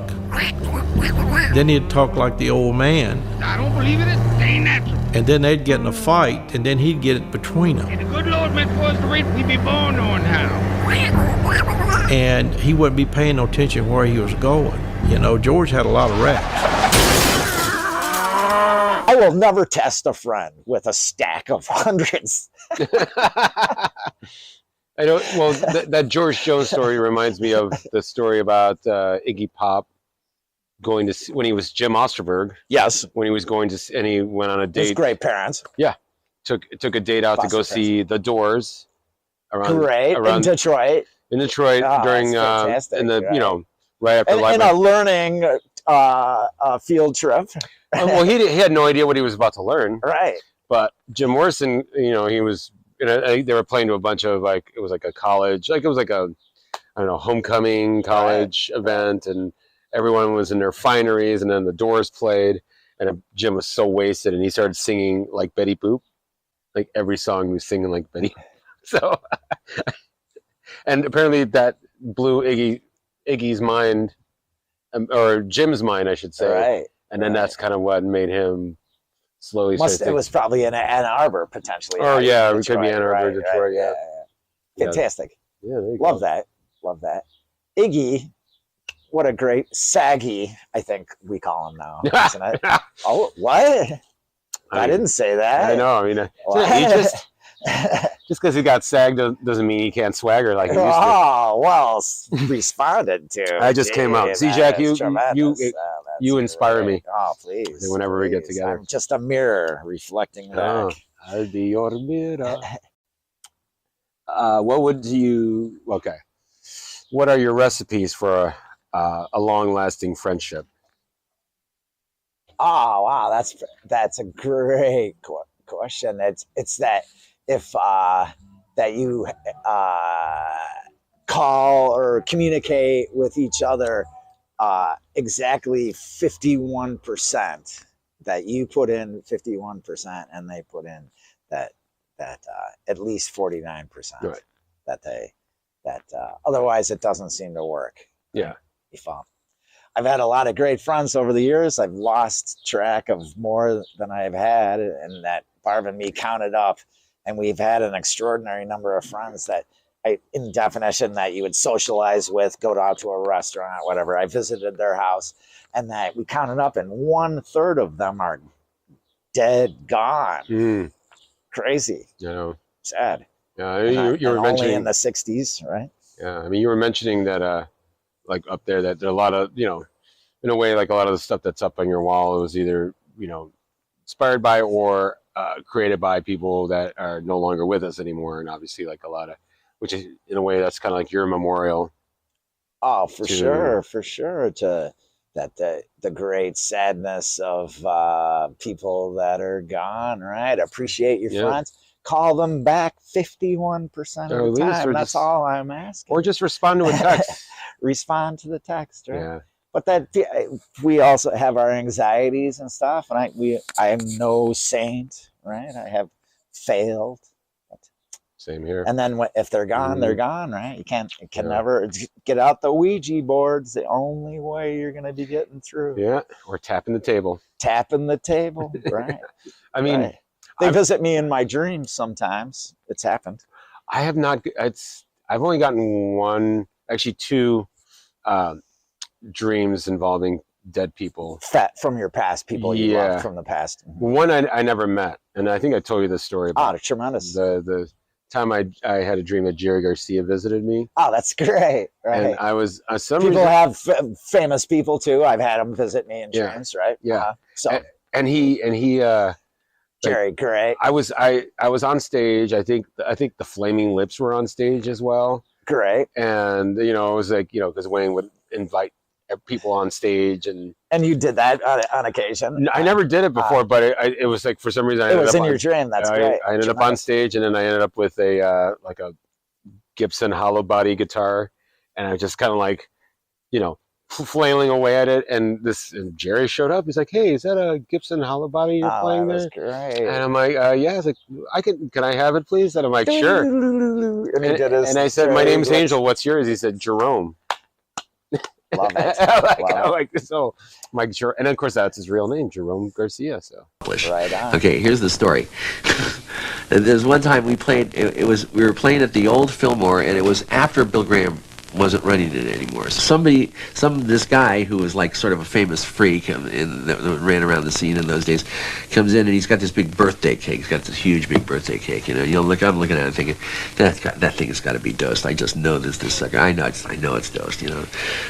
L: Then he'd talk like the old man.
E: I don't believe it. It ain't natural.
L: And then they'd get in a fight, and then he'd get it between them.
E: The good Lord meant for us to wait, we'd be born knowing how.
L: And he wouldn't be paying no attention where he was going. George had a lot of reps.
B: I will never test a friend with a stack of hundreds.
C: I don't. Well, that George Jones story reminds me of the story about Iggy Pop going to see, when he was Jim Osterberg.
B: Yes.
C: When he was going to, and he went on a date.
B: His great parents.
C: Yeah, took a date out to go see the Doors.
B: In Detroit.
C: In Detroit during in the right after
B: in a learning field trip.
C: Well, he had no idea what he was about to learn.
B: Right.
C: But Jim Morrison, he was, they were playing to a bunch of it was like a college, it was like a, I don't know, homecoming college event, and everyone was in their fineries, and then the Doors played, and Jim was so wasted, and he started singing like Betty Boop, like every song he was singing like Betty. So, and apparently that blew Iggy's mind, or Jim's mind, I should say. Right. And then that's kind of what made him slowly
B: it was probably in Ann Arbor, potentially.
C: Oh, yeah, it could be Ann Arbor, Detroit, yeah.
B: Fantastic.
C: Yeah, there you
B: Love
C: go.
B: that. Love that. Iggy, what a great Saggy, I think we call him now, isn't it? Oh, what? I didn't say that.
C: I know. He just because he got sagged doesn't mean he can't swagger like he used to.
B: Oh, well, responded to.
C: I just came out. See, Jack, you inspire me.
B: Oh, please.
C: Whenever we get together.
B: I'm just a mirror reflecting back.
C: I'll be your mirror. What are your recipes for a long-lasting friendship?
B: Oh, wow, that's a great question. It's that if that you call or communicate with each other exactly 51%, that you put in 51% and they put in that at least 49%. Right. Otherwise it doesn't seem to work.
C: Yeah.
B: I've had a lot of great friends over the years. I've lost track of more than I've had, and that Barb and me counted up, and we've had an extraordinary number of friends that in definition that you would socialize with, go out to a restaurant, whatever. I visited their house, and that we counted up, and 1/3 of them are dead, gone. Crazy. Sad.
C: Yeah, you were mentioning
B: only in the 60s, right?
C: Yeah, you were mentioning that like up there, that there are a lot of, in a way, like a lot of the stuff that's up on your wall was either, inspired by or created by people that are no longer with us anymore. And obviously like a lot of, which is in a way that's kind of like your memorial.
B: Oh, for sure. To that the great sadness of people that are gone, right? Appreciate your friends. Call them back 51% of the time. That's all I'm asking.
C: Or just respond to a text.
B: Respond to the text, right?
C: Yeah.
B: But that we also have our anxieties and stuff, and I am no saint, right? I have failed.
C: Same here.
B: And then if they're gone, they're gone, right? You can never get out the Ouija board's the only way you're going to be getting through.
C: Yeah, or tapping the table.
B: Tapping the table, right?
C: I mean,
B: right. They visit me in my dreams sometimes. It's happened.
C: I have not. I've only gotten one, actually two, dreams involving dead people.
B: From your past, people you loved from the past.
C: One I never met, and I think I told you this story about.
B: Oh, tremendous.
C: The time I had a dream that Jerry Garcia visited me.
B: Oh, that's great. Right.
C: And I was some
B: people
C: reason,
B: have famous people too. I've had them visit me in dreams, right?
C: Yeah.
B: So
C: and he
B: Jerry, great.
C: I was on stage. I think the Flaming Lips were on stage as well.
B: Great.
C: And it was like, because Wayne would invite people on stage, and
B: you did that on occasion.
C: I never did it before, but it was like, for some reason
B: it was in your dream. That's great.
C: I ended up on stage, and then I ended up with a like a Gibson hollow body guitar, and I was just kind of like, flailing away at it, and Jerry showed up. He's like, "Hey, is that a Gibson hollow body you're playing there?"
B: Great.
C: And I'm like, "Yeah." I was like, "Can I have it, please?" And I'm like, "Sure." And I said, "My name's Angel. What's yours?" He said, "Jerome."
B: Love it.
C: I'm like, so Mike, sure. And of course, that's his real name, Jerome Garcia. So
B: right on.
J: Okay, here's the story. There's one time we played. We were playing at the old Fillmore, and it was after Bill Graham wasn't running it anymore. So this guy who was like sort of a famous freak that ran around the scene in those days, comes in and he's got this big birthday cake. He's got this huge big birthday cake. I'm looking at it thinking, that thing has got to be dosed. I just know this sucker. I know it's dosed.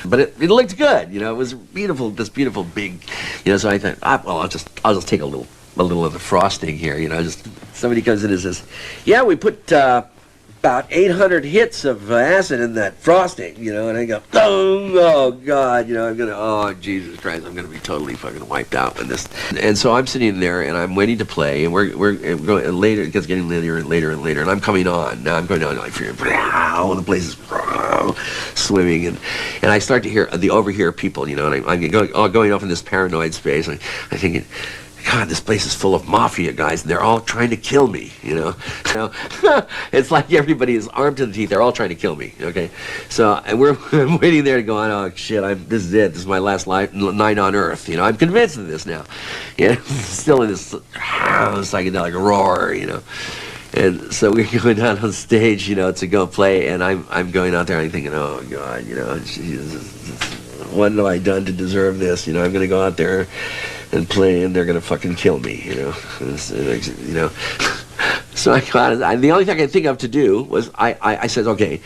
J: But it looked good. It was beautiful. This beautiful big. So I thought, I'll just take a little of the frosting here. Just somebody comes in and says, yeah, we put about 800 hits of acid in that frosting, and I go, oh God, oh Jesus Christ, I'm gonna be totally fucking wiped out with this. And so I'm sitting there and I'm waiting to play, and we're going later. It gets getting later and later and later, and I'm coming on. Now I'm going on like the place is swimming, and I start to overhear people, and I'm going off in this paranoid space. I'm thinking, God, this place is full of mafia guys, and they're all trying to kill me, It's like everybody is armed to the teeth. They're all trying to kill me, okay? So I'm waiting there to go on, oh, shit, this is it. This is my last night on Earth, I'm convinced of this now. Still in this psychedelic roar, And so we're going down on stage, to go play, and I'm going out there and I'm thinking, oh, God, Jesus, what have I done to deserve this? I'm going to go out there and play, and they're gonna fucking kill me, So the only thing I could think of to do was I said, okay,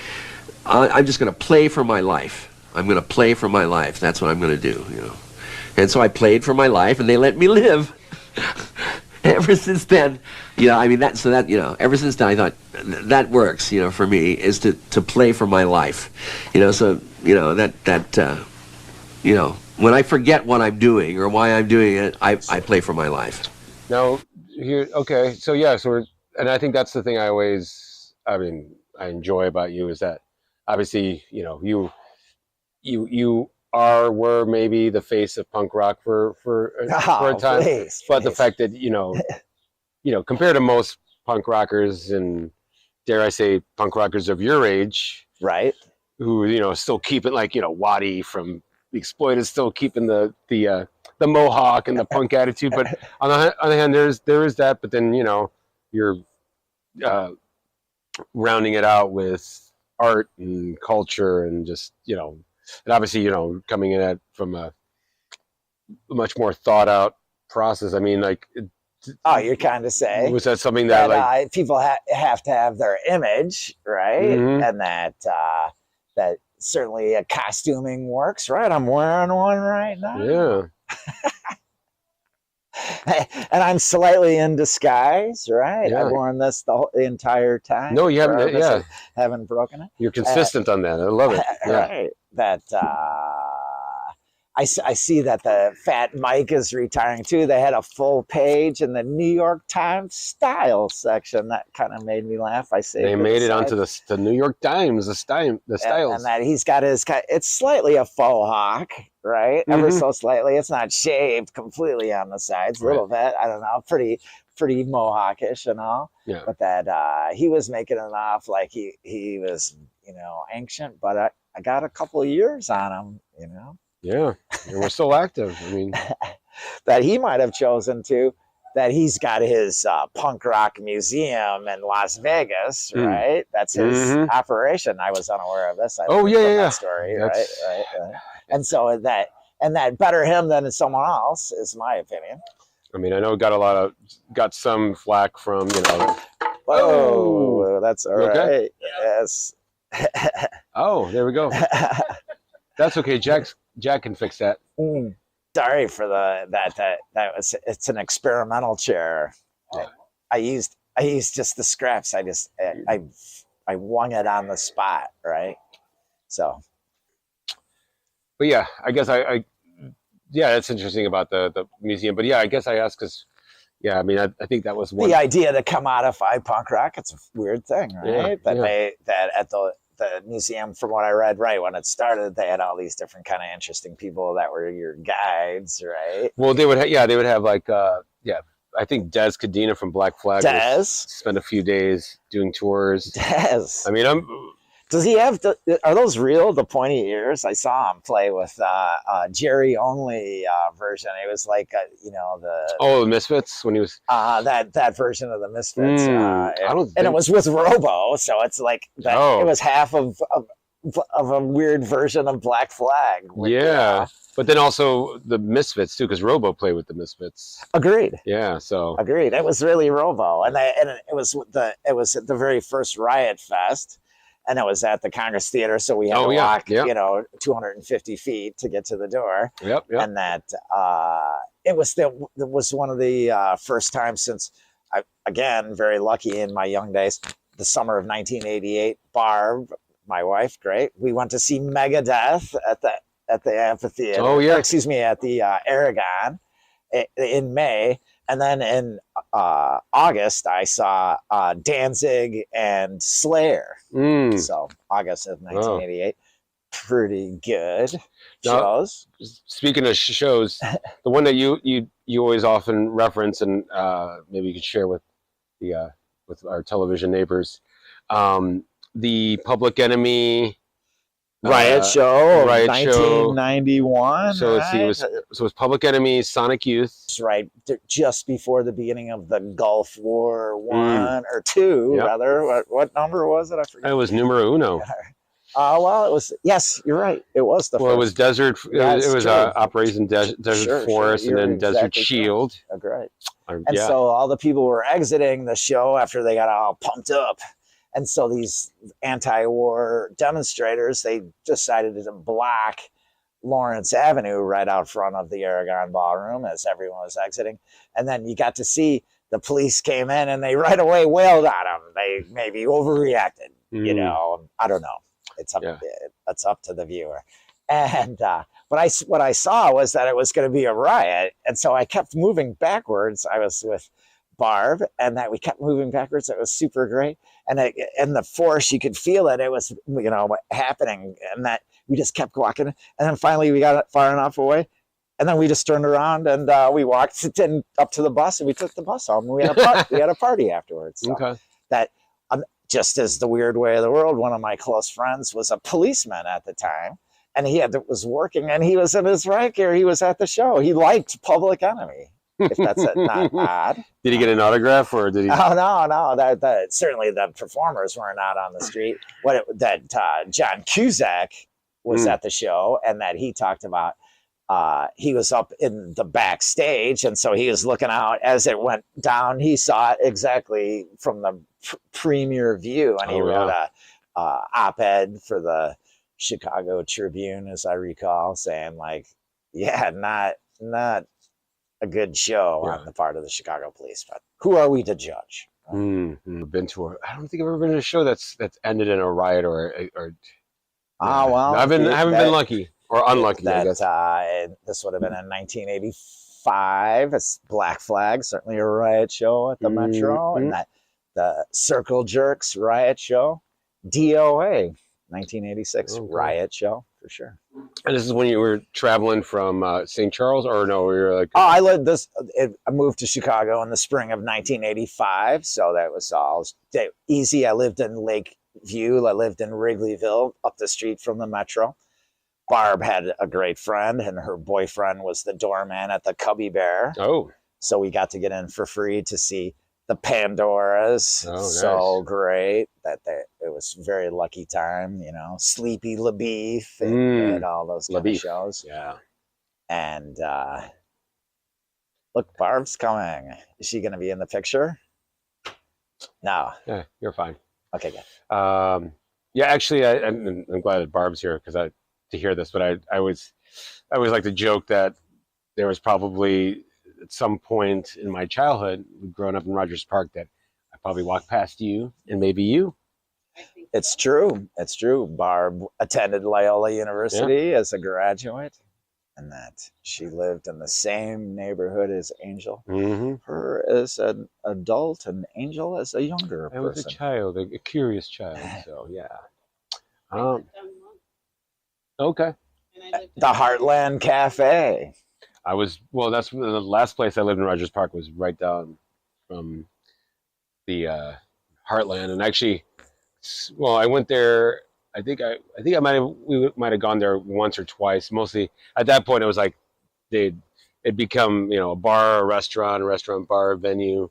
J: I'm just gonna play for my life. I'm gonna play for my life. That's what I'm gonna do, And so I played for my life, and they let me live. Ever since then, ever since then I thought that works, for me, is to play for my life, when I forget what I'm doing or why I'm doing it, I play for my life.
C: Now, okay, so yeah, and I think that's the thing I enjoy about you, is that obviously, you were maybe the face of punk rock for a time, but the fact that compared to most punk rockers, and dare I say punk rockers of your age,
B: right,
C: who still keep it, like Waddy from The Exploited, still keeping the mohawk and the punk attitude, but on the other hand, there is that, but then you're rounding it out with art and culture, and just and obviously coming in at from a much more thought out process. I mean, like,
B: you're kind of saying,
C: was that something that like
B: people have to have their image, right?
C: Mm-hmm.
B: And that certainly costuming works, right? I'm wearing one right now.
C: Yeah.
B: And I'm slightly in disguise, right?
C: Yeah.
B: I've worn this the entire time.
C: No, you haven't. Yeah,
B: haven't broken it.
C: You're consistent on that. I love it. Yeah.
B: Right. That I see that the Fat Mike is retiring too. They had a full page in the New York Times style section. That kind of made me laugh. I say
C: they made it onto the New York Times, the styles.
B: And that he's got his, it's slightly a faux hawk, right? Ever so slightly. It's not shaved completely on the sides, a little bit. I don't know, pretty mohawkish and all.
C: Yeah.
B: But that he was making it off like he was, ancient. But I got a couple of years on him,
C: Yeah, and we're still active. I mean,
B: that he might have chosen to. That he's got his punk rock museum in Las Vegas, right? That's his operation. I was unaware of this. That story, right. And so that better him than someone else is my opinion.
C: I mean, I know got some flack from
B: Oh, that's all right.
C: Okay?
B: Yes.
C: Oh, there we go. That's okay. Jack can fix that.
B: Sorry for it's an experimental chair. I used just the scraps. I wung it on the spot, right? So,
C: but yeah, I guess that's interesting about the museum. But yeah, I guess I asked because, yeah, I mean, I think that was one.
B: The idea to commodify punk rock, it's a weird thing, right?
C: Yeah,
B: that at the museum, from what I read, right when it started, they had all these different kind of interesting people that were your guides, right?
C: Well, they would have like I think Des Cadena from Black Flag spent a few days doing tours.
B: Des,
C: I mean,
B: does he have are those real, the pointy ears? I saw him play with Jerry only version. It was like
C: the Misfits when he was
B: that version of the Misfits.
C: And
B: it was with Robo, so it's like that. It was half of a weird version of Black Flag.
C: But then also the Misfits too, because Robo played with the Misfits.
B: Agreed.
C: Yeah, so
B: agreed. It was really Robo, and it was at the very first Riot Fest. And it was at the Congress Theater, so we had to walk, 250 feet to get to the door.
C: Yep.
B: And that it was one of the first times since again, very lucky in my young days, the summer of 1988. Barb, my wife, great. We went to see Megadeth at the amphitheater.
C: Oh yeah,
B: excuse me, at the Aragon in May. And then in August, I saw Danzig and Slayer. So August of 1988. Pretty good shows.
C: Now, speaking of shows, the one that you always often reference, and maybe you could share with our television neighbors, the Public Enemy
B: Riot Show,
C: 1991. So
B: right?
C: it was Public Enemy, Sonic Youth,
B: right? Just before the beginning of the Gulf War 1 or 2, rather. What number was it? I forget.
C: It was numero uno.
B: Well, it was. Yes, you're right. It was the.
C: Well,
B: first.
C: It was Desert. It was Operation Desert Forest, and then Desert Shield.
B: Right. And so all the people were exiting the show after they got all pumped up. And so these anti-war demonstrators, they decided to block Lawrence Avenue right out front of the Aragon Ballroom as everyone was exiting. And then you got to see the police came in and they right away wailed on them. They maybe overreacted, I don't know. It's up to the viewer. And what I saw was that it was going to be a riot. And so I kept moving backwards. I was with Barb, and that we kept moving backwards. It was super great. And the force, you could feel it. It was, happening, and that we just kept walking. And then finally we got far enough away, and then we just turned around and we walked up to the bus, and we took the bus home. And we had a party afterwards. So
C: okay.
B: That just as the weird way of the world, one of my close friends was a policeman at the time, and he was working, and he was in his right gear. He was at the show. He liked Public Enemy. If that's not odd.
C: Did he get an autograph, or did he?
B: Oh no. That certainly the performers weren't out on the street. John Cusack was at the show, and that he talked about. He was up in the backstage, and so he was looking out as it went down. He saw it exactly from the premier view, and he wrote a op-ed for the Chicago Tribune, as I recall, saying not a good show on the part of the Chicago police, but who are we to judge?
C: I don't think I've ever been to a show that's ended in a riot or.
B: Well,
C: I haven't been lucky. Or unlucky, I
B: that
C: guess.
B: this would have been in 1985. It's Black Flag, certainly a riot show at the Metro, and that the Circle Jerks riot show, DOA, 1986 riot show for sure.
C: And this is when you were traveling from St. Charles, or no? We were like,
B: I moved to Chicago in the spring of 1985, so that was all easy. I lived in Lakeview. I lived in Wrigleyville, up the street from the Metro. Barb had a great friend, and her boyfriend was the doorman at the Cubby Bear.
C: Oh.
B: So we got to get in for free to see the Pandoras.
C: Oh,
B: so
C: nice.
B: great that it was a very lucky time, you know. Sleepy LaBeef and all those kind of shows.
C: Yeah.
B: And look, Barb's coming. Is she going to be in the picture? No.
C: Yeah, you're fine.
B: Okay, good.
C: Yeah, actually, I'm glad that Barb's here to hear this, but I always like to joke that there was probably at some point in my childhood, growing up in Rogers Park, that I probably walked past you and maybe you.
B: It's true. It's true. Barb attended Loyola University as a graduate, and that she lived in the same neighborhood as Angel. Her as an adult and Angel as a younger person.
C: I was a child, a curious child, so yeah. Okay.
B: The Heartland Cafe.
C: That's the last place I lived in Rogers Park was right down from the Heartland, and actually, I went there. We might have gone there once or twice. Mostly at that point, it was like it'd become a bar, a restaurant, bar, venue.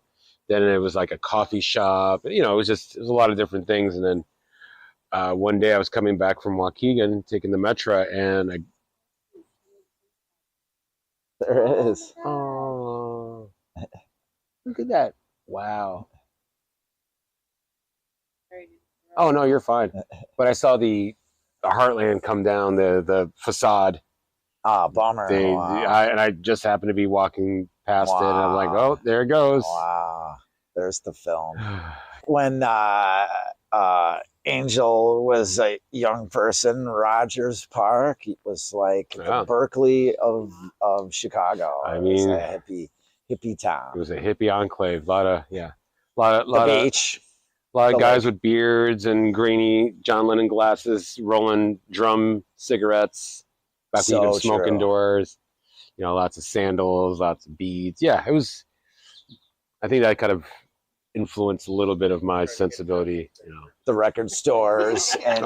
C: Then it was like a coffee shop. It was a lot of different things, and then. One day I was coming back from Waukegan, taking the Metro, and
B: there is.
C: Oh, look at that! Wow. Oh no, you're fine. But I saw the Heartland come down the facade.
B: Ah, bummer.
C: And I just happened to be walking past it, and I'm like, oh, there it goes.
B: Wow, there's the film. When Angel was a young person, Rogers Park was like the Berkeley of Chicago. It was a hippie town.
C: It was a hippie enclave. A lot of guys with beards and grainy John Lennon glasses, rolling drum cigarettes, back when you could smoke indoors. Lots of sandals, lots of beads. Yeah, it was. I think that kind of influenced a little bit of my sensibility.
B: The record stores and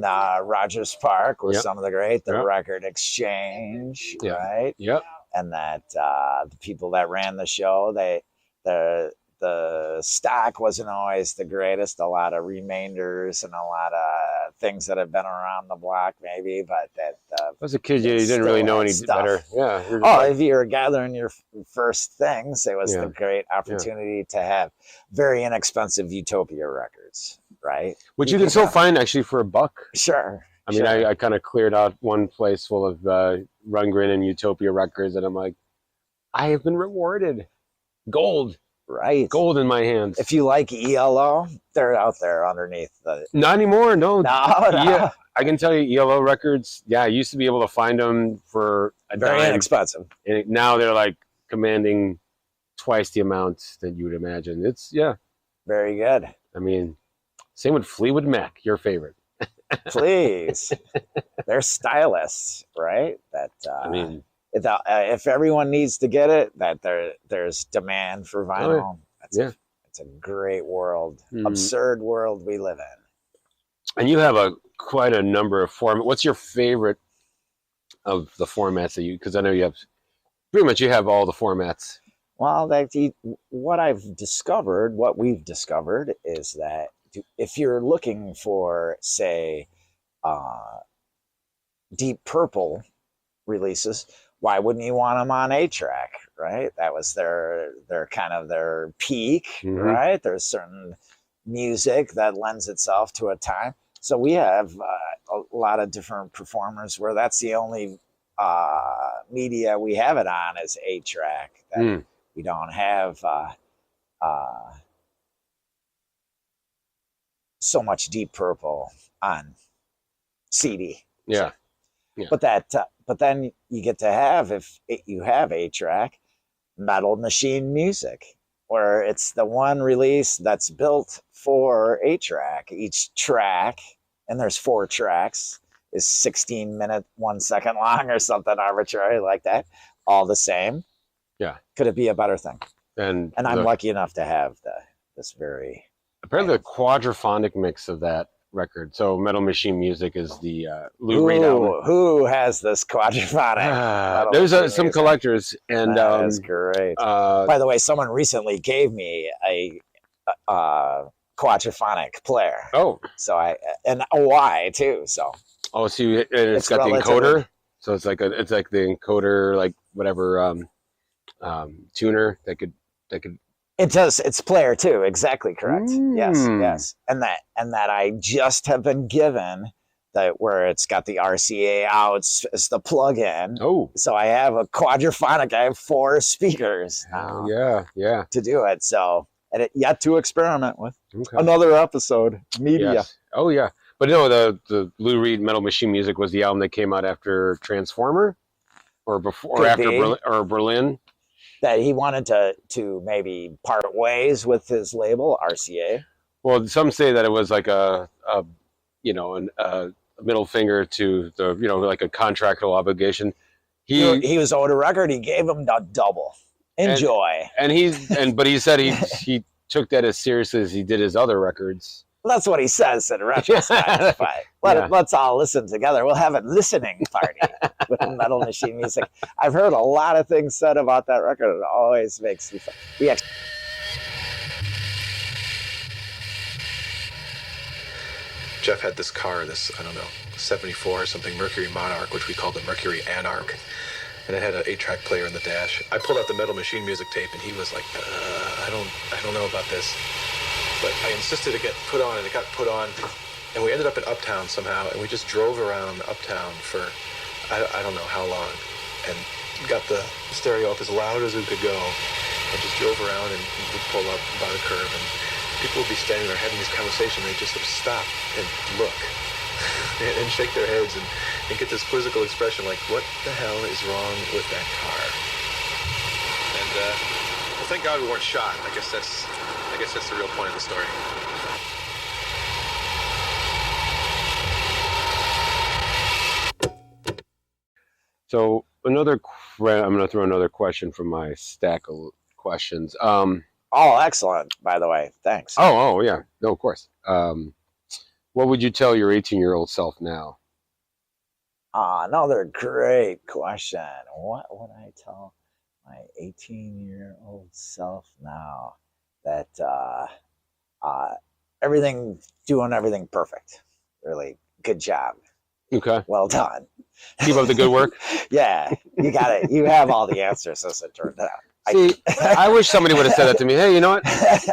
B: Rogers Park were some of the great. The Record Exchange, right?
C: Yep.
B: And that the people that ran the show, the stock wasn't always the greatest. A lot of remainders and a lot of things that have been around the block, maybe. But that
C: as a kid, you didn't really know any better. Yeah.
B: If you were gathering your first things, it was the great opportunity to have very inexpensive Utopia records, right?
C: Which you can still find actually for $1.
B: Sure.
C: I mean, I kind of cleared out one place full of Rundgren and Utopia records, and I'm like, I have been rewarded. Gold.
B: Right.
C: Gold in my hands.
B: If you like ELO, they're out there underneath the...
C: Not anymore, no.
B: No.
C: Yeah, I can tell you ELO records, I used to be able to find them for a
B: very
C: dime.
B: Inexpensive.
C: And now they're like commanding twice the amount that you would imagine. It's,
B: very good.
C: I mean, same with Fleetwood Mac, your favorite.
B: Please. They're stylists, right? That
C: I mean...
B: if everyone needs to get it, that there's demand for vinyl. It's a great world, absurd world we live in.
C: And you have quite a number of formats. What's your favorite of the formats that because I know you have all the formats.
B: Well, what we've discovered is that if you're looking for, say, Deep Purple releases, why wouldn't you want them on 8-track, right? That was their kind of their peak, right? There's certain music that lends itself to a time. So we have a lot of different performers where that's the only media we have it on is 8-track. That we don't have so much Deep Purple on CD.
C: Yeah. Yeah.
B: But then you get to have, if you have 8-track, Metal Machine Music, where it's the one release that's built for 8-track. Each track, and there's 4 tracks, is 16 minutes, 1 second long or something arbitrary like that. All the same.
C: Yeah.
B: Could it be a better thing?
C: And
B: I'm lucky enough to have this very...
C: Apparently the quadraphonic mix of that record. So Metal Machine Music is the Lou Reed album.
B: Who has this quadraphonic?
C: There's some collectors, and
B: that's great. By the way, someone recently gave me a quadraphonic player.
C: Oh,
B: so a Y too. So
C: see, it's got the encoder. So it's like the encoder, like whatever tuner that could.
B: It does. It's player too. Exactly correct. Yes. And that I just have been given that where it's got the RCA outs as the plug-in.
C: Oh.
B: So I have a quadraphonic. I have 4 speakers.
C: Yeah.
B: To do it. So yet to experiment with. Okay. Another episode. Media.
C: Yes. Oh yeah. But no, the Lou Reed Metal Machine Music was the album that came out after Transformer, or before, or after Berlin.
B: That he wanted to maybe part ways with his label RCA.
C: Well, some say that it was like a middle finger to the like a contractual obligation.
B: He was owed a record. He gave him the double. Enjoy.
C: But he said he took that as seriously as he did his other records.
B: Well, that's what he says in retrospect. Let's all listen together. We'll have a listening party with Metal Machine Music. I've heard a lot of things said about that record. It always makes me fun.
M: Jeff had this car, I don't know, 74 or something, Mercury Monarch, which we called the Mercury Anarch. And it had an 8-track player in the dash. I pulled out the Metal Machine Music tape, and he was like, I don't know about this. But I insisted it get put on, and it got put on. And we ended up in Uptown somehow, and we just drove around Uptown for I don't know how long, and got the stereo up as loud as we could go, and just drove around, and we'd pull up by the curb, and people would be standing there having these conversations. They'd just stop and look and shake their heads and get this quizzical expression like, what the hell is wrong with that car? And well, thank God we weren't shot. I guess that's the real point of the story.
C: So I'm going to throw another question from my stack of questions. Oh,
B: excellent, by the way. Thanks.
C: Oh, yeah. No, of course. What would you tell your 18-year-old self now?
B: Another great question. What would I tell my 18-year-old self now? That doing everything perfect. Really good job.
C: Okay.
B: Well done.
C: Keep up the good work.
B: Yeah, you got it. You have all the answers as it turned out.
C: See, I wish somebody would have said that to me. Hey, you know what?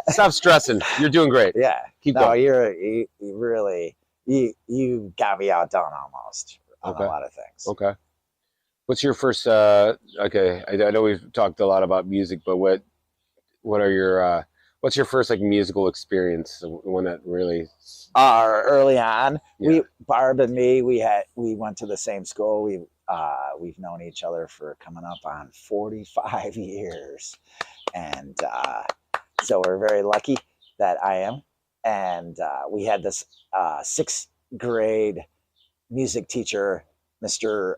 C: Stop stressing. You're doing great.
B: Yeah.
C: Keep going.
B: You really got me outdone almost on a lot of things.
C: Okay. What's your first? Okay, I know we've talked a lot about music, but what are your? What's your first musical experience? The one that really
B: early on, Barb and me, we went to the same school. We've known each other for coming up on 45 years, and so we're very lucky that I am. And we had this 6th grade music teacher, Mr.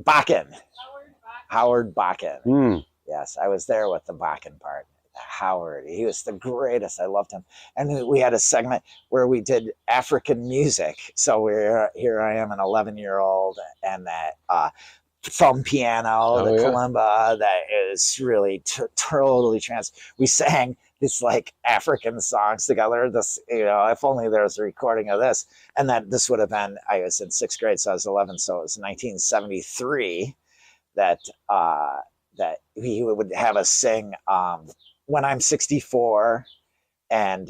B: Bakken. Howard Bakken. Yes, I was there with the Bakken part. Howard, he was the greatest. I loved him. And we had a segment where we did African music. So here I am, an 11-year-old, and that thumb piano, the kalimba, that is really totally we sang this African songs together. This, if only there was a recording of this. And that this would have been, I was in 6th grade, so I was 11, so it was 1973 that he would have us sing When I'm 64 and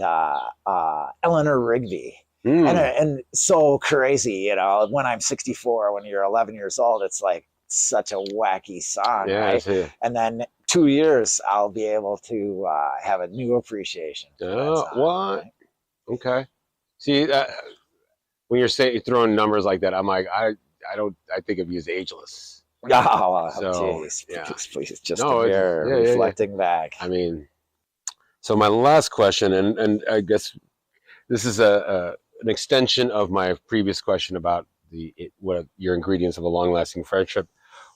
B: Eleanor Rigby. And so crazy, When I'm 64, when you're 11 years old, it's such a wacky song, right? And then 2 years, I'll be able to have a new appreciation.
C: What? Right? Okay. See, when you're saying, throwing numbers like that, I'm like, I think of you as ageless.
B: Oh,
C: So,
B: jeez.
C: yeah.
B: Please, just
C: No,
B: a mirror reflecting back.
C: I mean, so my last question, and I guess this is an extension of my previous question about what your ingredients of a long-lasting friendship.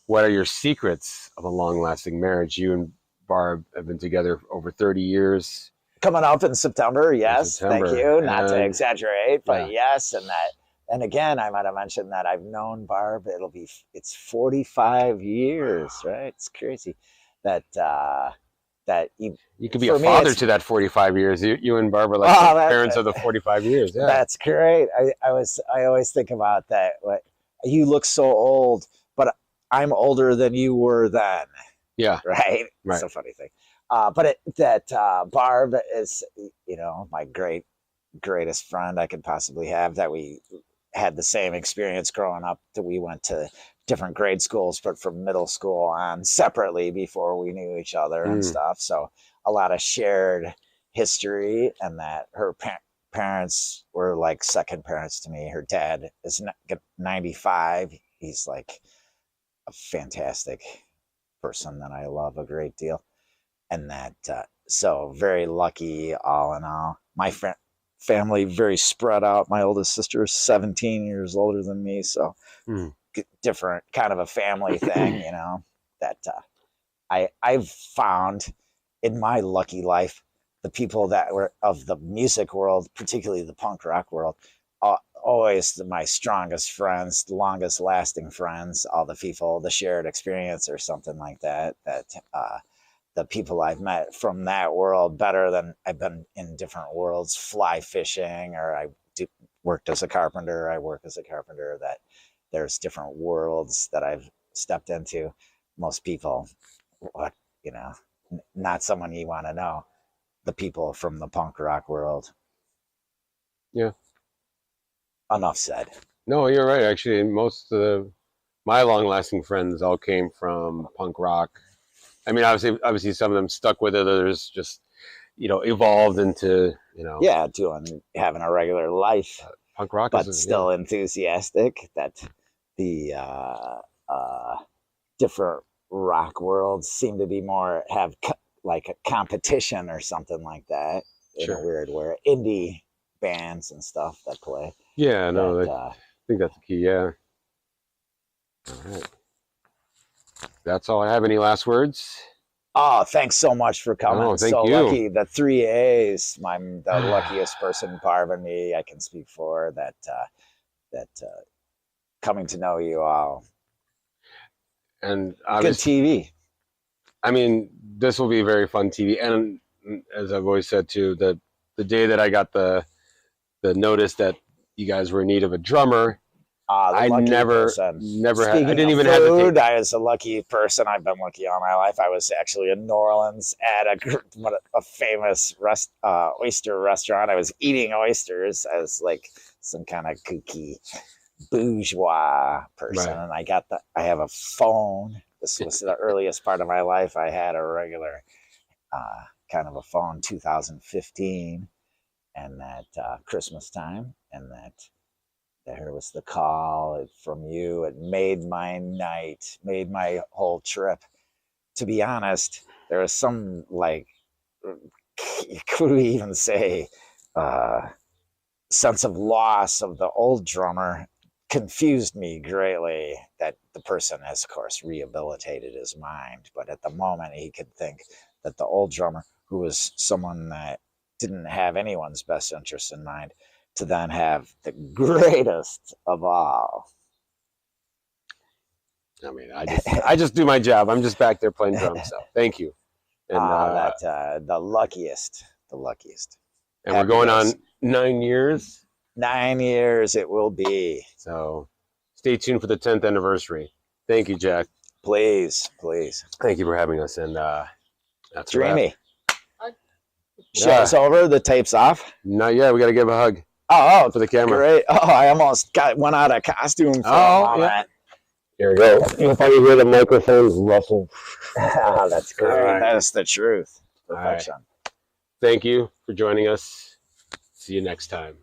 C: What are your secrets of a long-lasting marriage? You and Barb have been together over 30 years.
B: Coming up in September, yes. Thank you. Not to
C: And-
B: exaggerate, but
C: yeah.
B: yes, and again, I might have mentioned that I've known Barb. It's 45 years, right? It's crazy that
C: you could be a father to that 45 years. You and Barb are like parents of the 45 years. Yeah,
B: that's great. I always think about that. You look so old, but I'm older than you were then.
C: Yeah,
B: right. It's a funny thing. But Barb is, my greatest friend I could possibly have. That we had the same experience growing up. That we went to different grade schools, but from middle school on separately before we knew each other and stuff. So a lot of shared history, and that her parents were like second parents to me. Her dad is 95. He's like a fantastic person that I love a great deal. And that, so very lucky all in all. My family very spread out. My oldest sister is 17 years older than me. So different kind of a family thing, that I've found in my lucky life, the people that were of the music world, particularly the punk rock world, always my strongest friends, longest lasting friends, all the people, the shared experience or something like that, the people I've met from that world better than I've been in different worlds, fly fishing, or I worked as a carpenter. I work as a carpenter. That there's different worlds that I've stepped into. Most people, not someone you want to know. The people from the punk rock world.
C: Yeah.
B: Enough said.
C: No, you're right. Actually, most of my long-lasting friends all came from punk rock. I mean, obviously, some of them stuck with it. Others just, evolved into,
B: having a regular life.
C: Punk rock,
B: but still enthusiastic. That the different rock worlds seem to be more like a competition or something like that. In a weird way, indie bands and stuff that play.
C: Yeah, no, I think that's the key. Yeah. All right. That's all I have. Any last words?
B: Oh, thanks so much for coming.
C: Oh, thank you.
B: Lucky. The 3 A's. I'm the luckiest person, Barb and me, I can speak for. That coming to know you all.
C: And
B: good TV.
C: I mean, this will be very fun TV. And as I've always said too, the day that I got the notice that you guys were in need of a drummer, I never had. I didn't even hesitate.
B: I was a lucky person. I've been lucky all my life. I was actually in New Orleans at a famous oyster restaurant. I was eating oysters as like some kind of kooky bourgeois person, and I have a phone. This was the earliest part of my life. I had a regular kind of a phone, 2015, and that Christmas time, and that. There was the call from you. It made my night, made my whole trip. To be honest, there was some, could we even say, sense of loss of the old drummer confused me greatly. That the person has, of course, rehabilitated his mind. But at the moment, he could think that the old drummer, who was someone that didn't have anyone's best interest in mind, to then have the greatest of all.
C: I mean, I just do my job. I'm just back there playing drums. So thank you. And
B: the luckiest.
C: And we're going on 9 years.
B: 9 years it will be.
C: So stay tuned for the 10th anniversary. Thank you, Jack.
B: Please.
C: Thank you for having us. And that's
B: dreamy. Show's over. The tape's off.
C: Not yet. We got to give a hug.
B: Oh,
C: for the camera.
B: Great. Oh, I almost went out of costume for a moment.
C: Yeah. Here we go. You'll probably hear the microphones rustle.
B: That's great.
C: Right.
B: That's the truth.
C: Perfection. Right. Thank you for joining us. See you next time.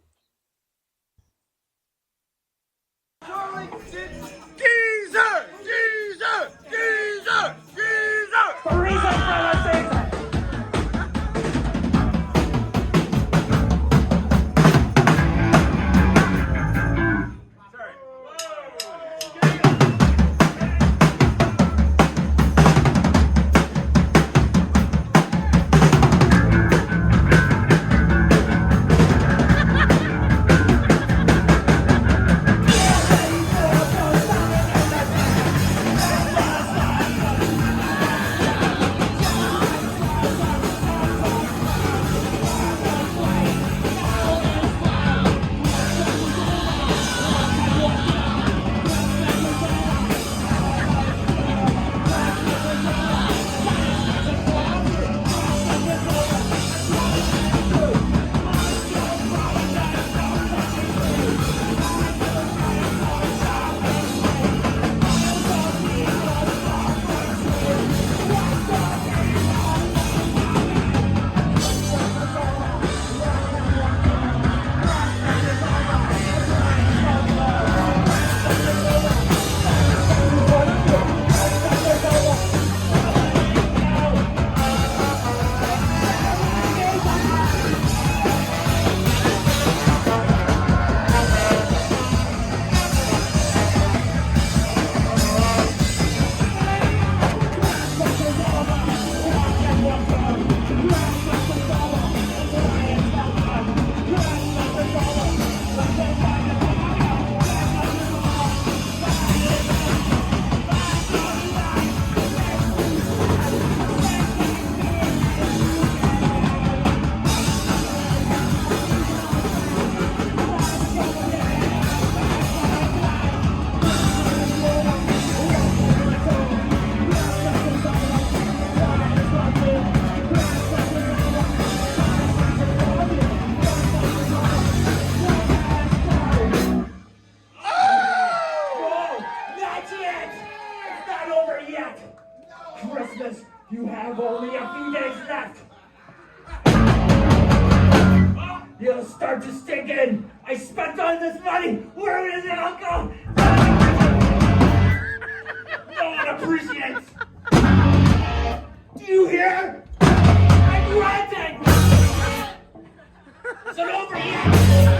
E: this money. Where is it, Uncle? No one appreciates. Do you hear? I'm ranting. Is it over yet?